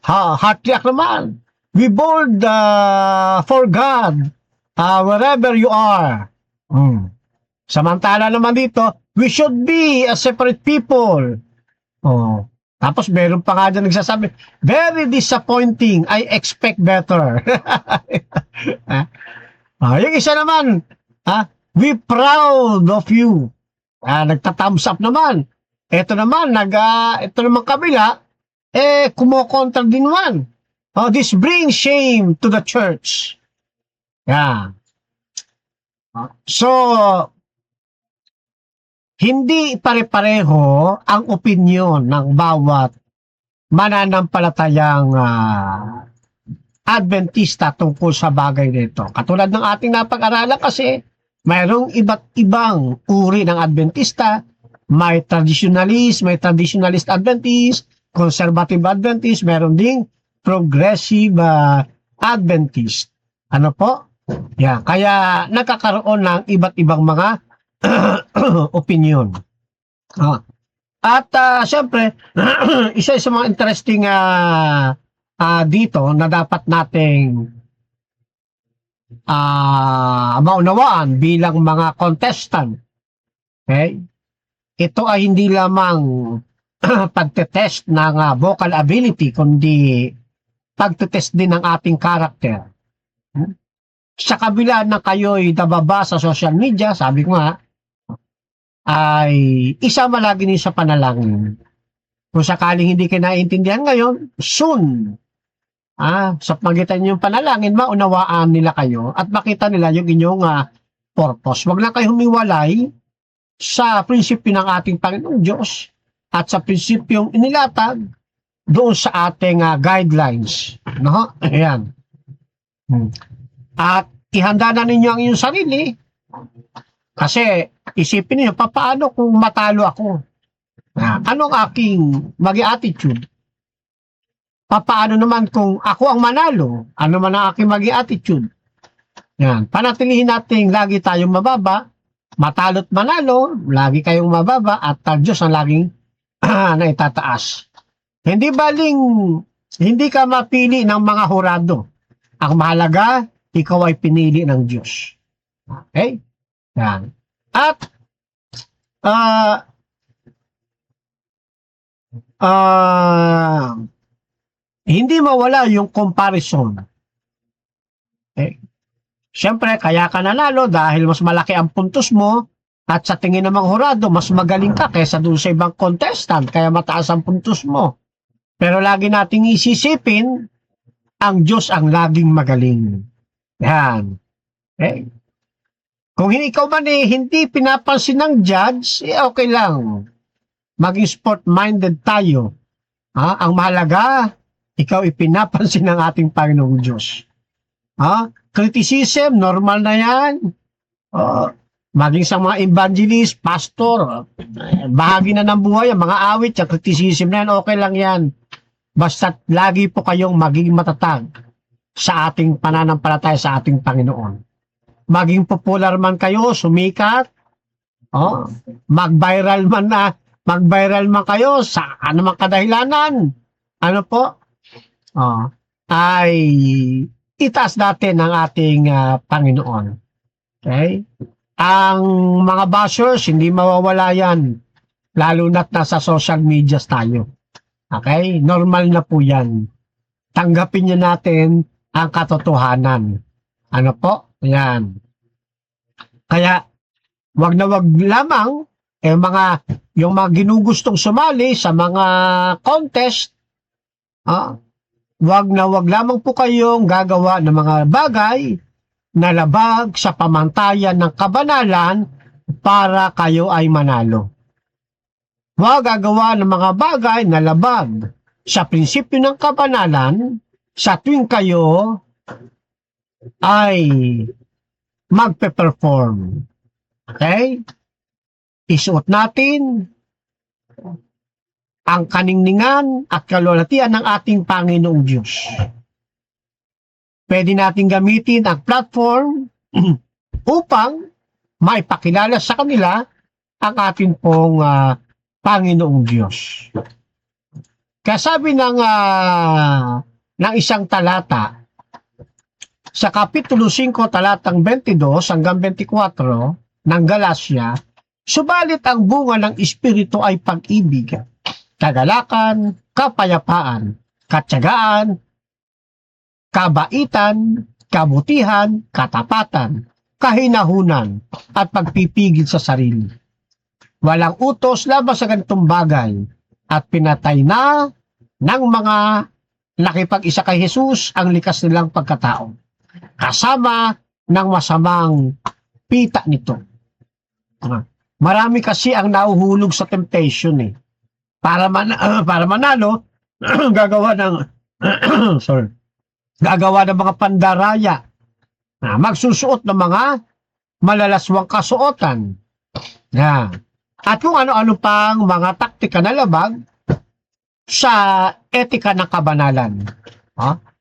Heart react naman. We bold for God wherever you are. Samantala naman dito, we should be a separate people. Tapos meron pa nga dyan nagsasabi, very disappointing, I expect better. Yung isa naman, we proud of you. Nagta-thumbs up naman. Ito naman, ito naman kabila, kumokontra din naman. This brings shame to the church. So, hindi pare-pareho ang opinyon ng bawat mananampalatayang Adventista tungkol sa bagay nito. Katulad ng ating napag-aralan kasi, mayroong iba't ibang uri ng Adventista. May traditionalist Adventist, conservative Adventist, meron ding progressive Adventist. Ano po? Kaya nakakaroon ng iba't ibang mga opinion. At siyempre, isa sa mga interesting dito na dapat nating maunawaan bilang mga contestant. Okay? Ito ay hindi lamang pagtetest ng vocal ability, kundi pagtetest din ng ating character. Sa kabila na kayo'y nababa sa social media, sabi ko nga, ay isama lagi niyo sa panalangin. Kung sakaling hindi kayo naiintindihan ngayon, soon, sa pagitan niyong panalangin, maunawaan nila kayo at makita nila yung inyong purpose. Huwag lang kayo humiwalay sa prinsipyo ng ating Panginoong Diyos at sa prinsipyong inilatag doon sa ating guidelines. No? Ayan. At ihanda na ninyo ang inyong sarili kasi isipin niyo, paano kung matalo ako? Anong aking maging attitude? Paano naman kung ako ang manalo? Ano man ang aking maging attitude? Yan. Panatilihin natin lagi tayong mababa, matalo't manalo, lagi kayong mababa at Diyos ang laging naitataas. Hindi baling hindi ka mapili ng mga hurado. Ang mahalaga, ikaw ay pinili ng Diyos. Okay? Yan. At hindi mawala yung comparison. Okay? Siyempre, kaya ka nanalo dahil mas malaki ang puntos mo at sa tingin ng mga hurado, mas magaling ka kaysa doon sa ibang contestant, kaya mataas ang puntos mo. Pero lagi nating isisipin, ang Diyos ang laging magaling. Yan. Okay? Kung ikaw man hindi pinapansin ng judge, okay lang. Maging sport-minded tayo. Ang mahalaga, ikaw ipinapansin ng ating Panginoong Diyos. Criticism, normal na yan. Maging sa mga evangelist, pastor, bahagi na ng buhay, mga awit, yung criticism na yan, okay lang yan. Basta lagi po kayong maging matatag sa ating pananampalataya sa ating Panginoon. Maging popular man kayo, sumikat, mag-viral man kayo sa anumang kadahilanan, ano po, ay itaas natin ang ating Panginoon. Okay? ang mga bashers, hindi mawawala yan. Lalo na't nasa social medias tayo. Okay? Normal na po yan. Tanggapin niyo natin ang katotohanan. Ano po? Yan. Kaya, wag na wag lamang yung mga ginugustong sumali sa mga contest, wag na wag lamang po kayong gagawa ng mga bagay na labag sa pamantayan ng kabanalan para kayo ay manalo. Huwag gagawa ng mga bagay na labag sa prinsipyo ng kabanalan sa tuwing kayo ay magpe-perform. Okay? Isuot natin ang kaningningan at kalulatian ng ating Panginoong Diyos. Pwede natin gamitin ang platform upang maipakilala sa kanila ang ating pong Panginoong Diyos. Kaya sabi ng isang talata sa Kapitulo 5, talatang 22 hanggang 24 ng Galacia, subalit ang bunga ng Espiritu ay pag-ibig, kagalakan, kapayapaan, katyagaan, kabaitan, kabutihan, katapatan, kahinahunan, at pagpipigil sa sarili. Walang utos laban sa ganitong bagay at pinatay na ng mga nakipag-isa kay Jesus ang likas nilang pagkatao, kasama ng masamang pita nito. Marami kasi ang nahuhulog sa temptation eh. Para manalo, gagawa ng gagawa ng mga pandaraya, magsusuot ng mga malalaswang kasuotan. At kung ano-ano pang mga taktika na labag sa etika ng kabanalan.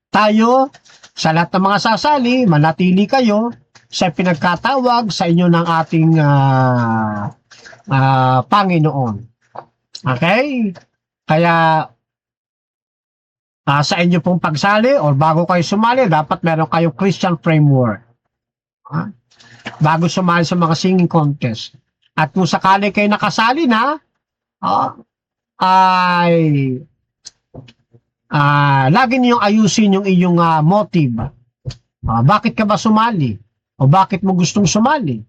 Tayo, sa lahat ng mga sasali, manatili kayo sa pinagkatawag sa inyo ng ating Panginoon. Okay? Kaya, sa inyo pong pagsali o bago kayo sumali, dapat meron kayong Christian framework. Bago sumali sa mga singing contest. At kung sakali kayo nakasali na, ay lagi niyong ayusin yung iyong motive. Bakit ka ba sumali? O bakit mo gustong sumali?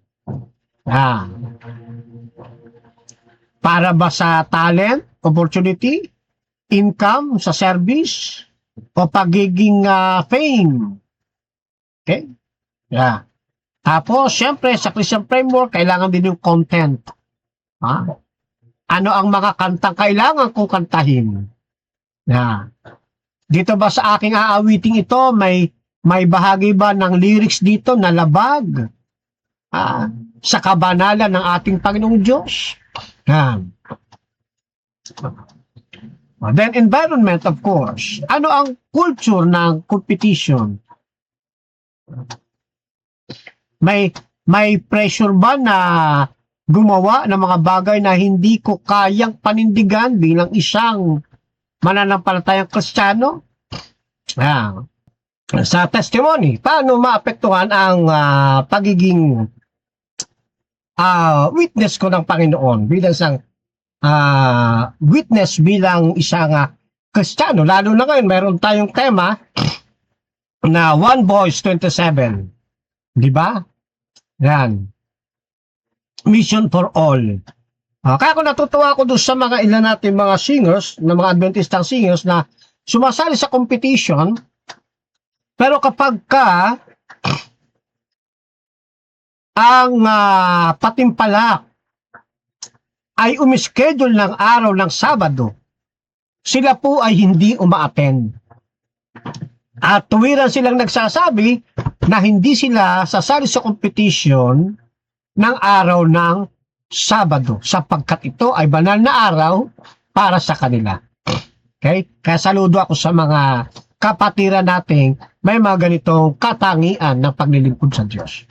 Para ba sa talent, opportunity, income, sa service, o pagiging fame? Okay? Tapos, syempre, sa Christian framework, kailangan din yung content. Ano ang mga kantang kailangan kong kantahin? Dito ba sa aking aawiting ito, may bahagi ba ng lyrics dito na labag sa kabanalan ng ating Panginoong Diyos? Then environment, of course. Ano ang culture ng competition? May pressure ba na gumawa ng mga bagay na hindi ko kayang panindigan bilang isang mananampalatayang Kristiyano? Sa testimony, paano maapektuhan ang pagiging witness ko ng Panginoon bilang isang witness bilang isang Kristiyano? Lalo na ngayon, meron tayong tema na One Voice 27. Di ba? Yan. Mission for all. Kaya ako natutuwa ako doon sa mga ilan natin mga singers, na mga Adventistang singers na sumasali sa competition, pero kapag ka ang patimpalak ay umischedule ng araw ng Sabado, sila po ay hindi uma-attend. At tuwiran silang nagsasabi na hindi sila sasali sa competition ng araw ng Sabado sapagkat ito ay banal na araw para sa kanila. Okay? Kaya saludo ako sa mga kapatiran nating may mga ganitong katangian ng paglilingkod sa Diyos.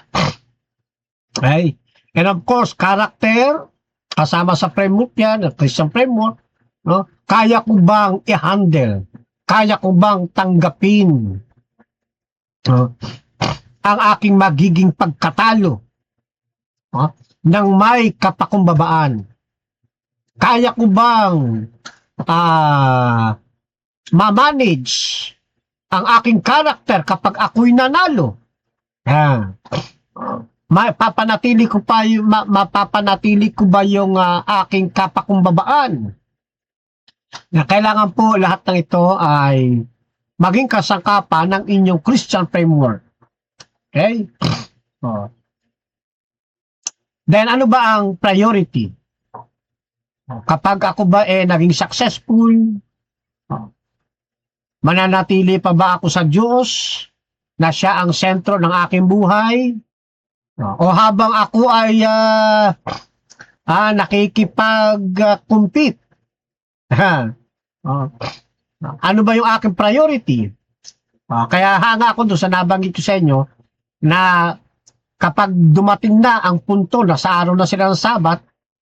Okay? And of course, character, kasama sa framework yan, Christian framework, no? Kaya ko bang i-handle? Kaya ko bang tanggapin ang aking magiging pagkatalo ng may kapakumbabaan. Kaya ko bang ma-manage ang aking karakter kapag ako'y nanalo? Mapapanatili ko ba yung aking kapakumbabaan? Na kailangan po lahat ng ito ay maging kasangkapan ng inyong Christian framework. Okay? Then ano ba ang priority? Kapag ako ba naging successful, mananatili pa ba ako sa Diyos na siya ang sentro ng aking buhay? O habang ako ay nakikipag-compete, ano ba yung aking priority? Kaya hanga ako doon sa nabanggit ko sa inyo na kapag dumating na ang punto na sa araw na sila ng Sabat,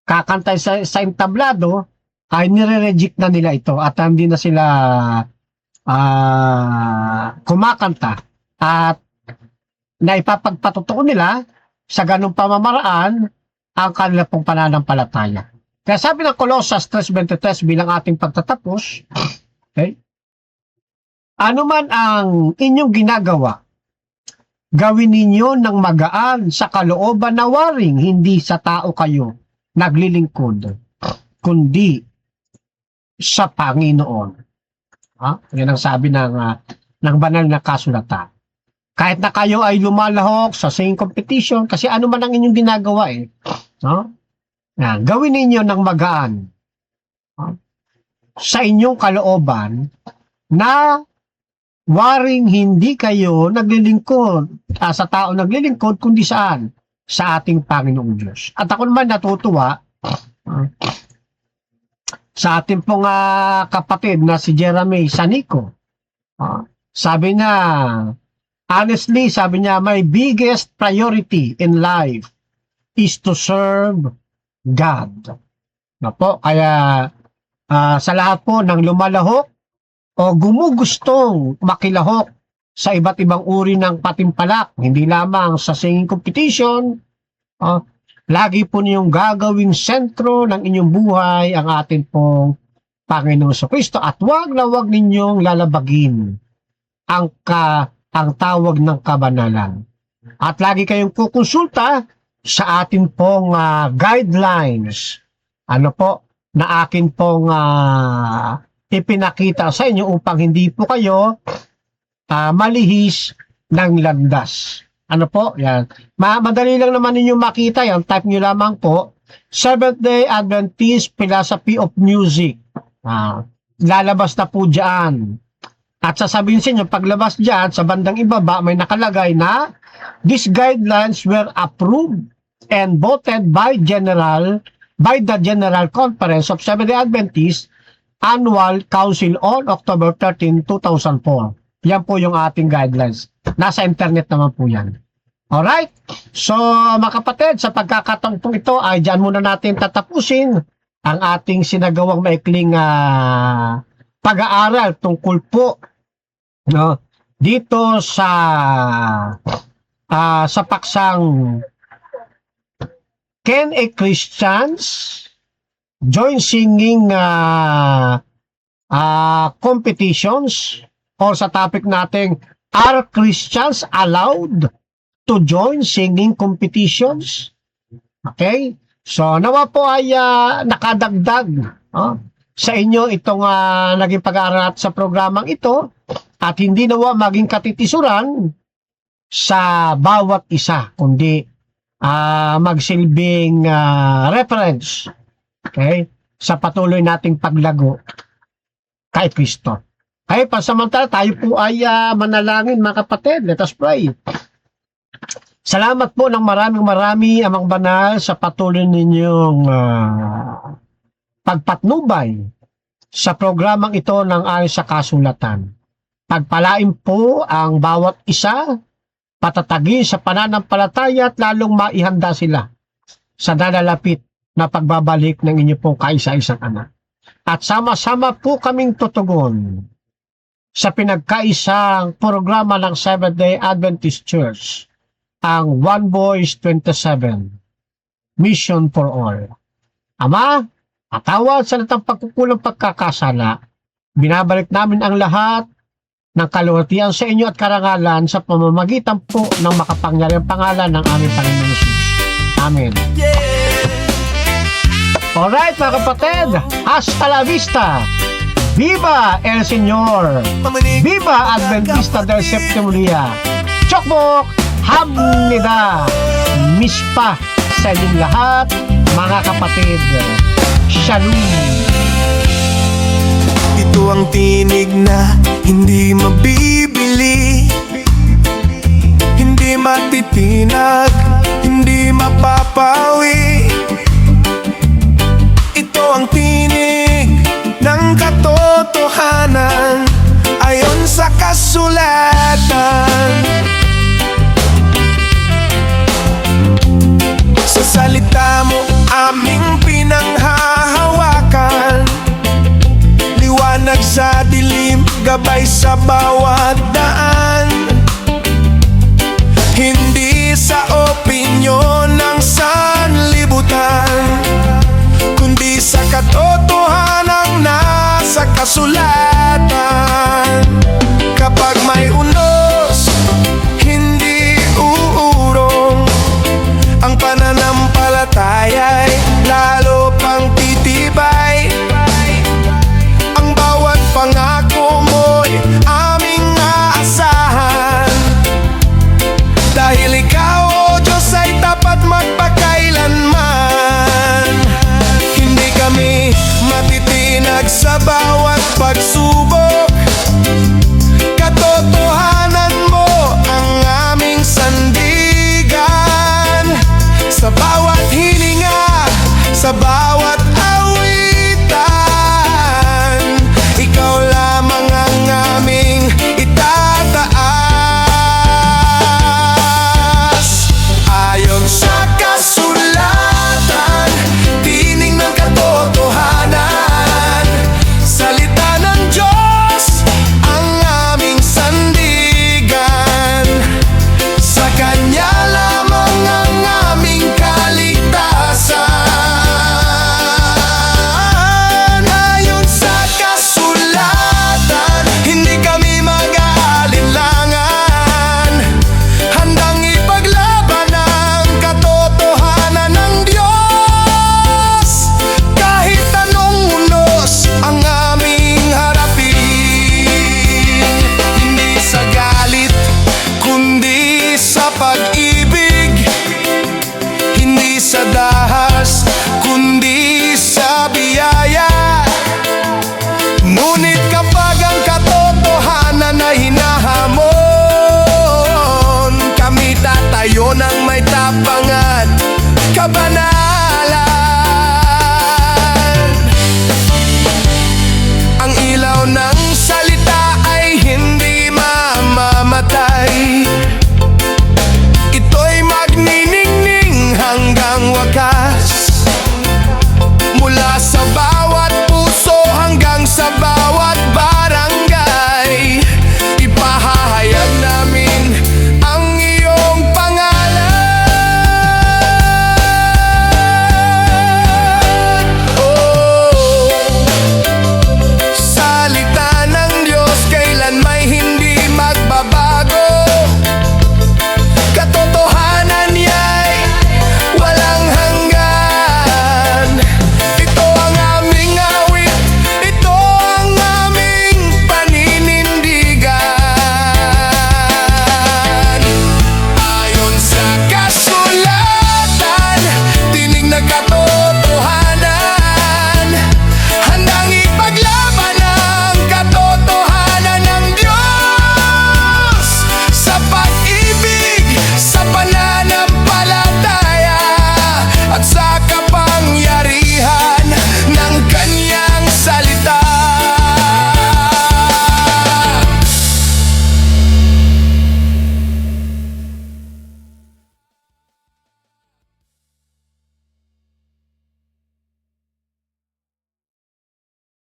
kakantay sa entablado, ay nire-reject na nila ito at hindi na sila kumakanta at naipapagpatotoo nila sa ganung pamamaraan ang kanila pong pananampalataya. Kaya sabi ng Colossus 3:23 bilang ating pagtatapos, okay, ano man ang inyong ginagawa, gawin ninyo ng magaan sa kalooban na waring hindi sa tao kayo naglilingkod, kundi sa Panginoon. Yan ang sabi ng banal na kasulatan. Kahit na kayo ay lumalahok sa singing competition, kasi ano man ang inyong ginagawa gawin ninyo ng magaan sa inyong kalooban na waring hindi kayo naglilingkod sa tao naglilingkod, kundi saan? Sa ating Panginoong Diyos. At ako naman natutuwa sa ating pong kapatid na si Jeremy Sanico. Sabi niya, honestly, sabi niya, my biggest priority in life is to serve God. Kaya sa lahat po ng lumalahok o gumugustong makilahok sa iba't ibang uri ng patimpalak, hindi lamang sa singing competition, lagi po niyong gagawing sentro ng inyong buhay ang ating pong Panginoon Kristo at wag na wag ninyong lalabagin ang tawag ng kabanalan. At lagi kayong kukonsulta sa ating pong guidelines. Na akin pong ipinakita sa inyo upang hindi po kayo malihis ng landas. Yan. Madali lang naman ninyo makita yan. Type nyo lamang po, Seventh-day Adventist Philosophy of Music. Lalabas na po dyan. At sasabihin sa inyo, paglabas dyan, sa bandang ibaba, may nakalagay na, these guidelines were approved and voted by the General Conference of Seventh-day Adventist Annual Council on October 13, 2004. Yan po yung ating guidelines. Nasa internet naman po yan. Alright? So, mga kapatid, sa pagkakataong ito ay dyan muna natin tatapusin ang ating sinagawang maikling pag-aaral tungkol po dito sa paksang Can a Christians join singing competitions? O sa topic natin, are Christians allowed to join singing competitions? Okay? So, nawa po ay nakadagdag sa inyo itong naging pag-aaral sa programang ito at hindi nawa maging katitisuran sa bawat isa, kundi magsilbing reference, okay, sa patuloy nating paglago kay Kristo. Kaya pansamantala tayo po ay manalangin, mga kapatid. Let us pray. Salamat po ng marami Amang Banal sa patuloy ninyong pagpatnubay sa programang ito ng ayon sa kasulatan. Pagpalain po ang bawat isa, patatagin sa pananampalataya at lalong maihanda sila sa dalalapit na pagbabalik ng inyo pong kaisa-isang anak. At sama-sama po kaming tutugon sa pinagkaisang programa ng Seventh-day Adventist Church, ang One Voice 27, mission for all. Ama, patawad sa lahat ng pagkukulang pagkakasala. Binabalik namin ang lahat ng kaluwalhatian sa inyo at karangalan sa pamamagitan po ng makapangyarihang pangalan ng aming Panginoon Jesus. Amen. Alright mga kapatid, hasta la vista! Viva el Señor! Viva Adventista del Séptimo Día! Chokbok! Hamnida! Mispa sa inyong lahat, mga kapatid. Shalom! Ito ang tinig na hindi mabibili, hindi matitinag, hindi mapapawi. Ito ang tinig ng katotohanan ayon sa kasulatan. Sa salita mo aming pinanghahawakan, liwanag sa dilim, gabay sa bawat daan. Hindi sa opinyon ng sanlibutan, kundi sa katotohanang nasa kasulatan. Kapag may unos, hindi uurong, ang pananampalataya'y lalo pang titibay. Ang bawat pangako mo'y aming aasahan, dahil ikaw, O Diyos, ay tapat magpakailanman. Hindi kami matitinag sa bawat pagsubok, katotohanan mo ang aming sandigan. Sa bawat hininga, sa bawat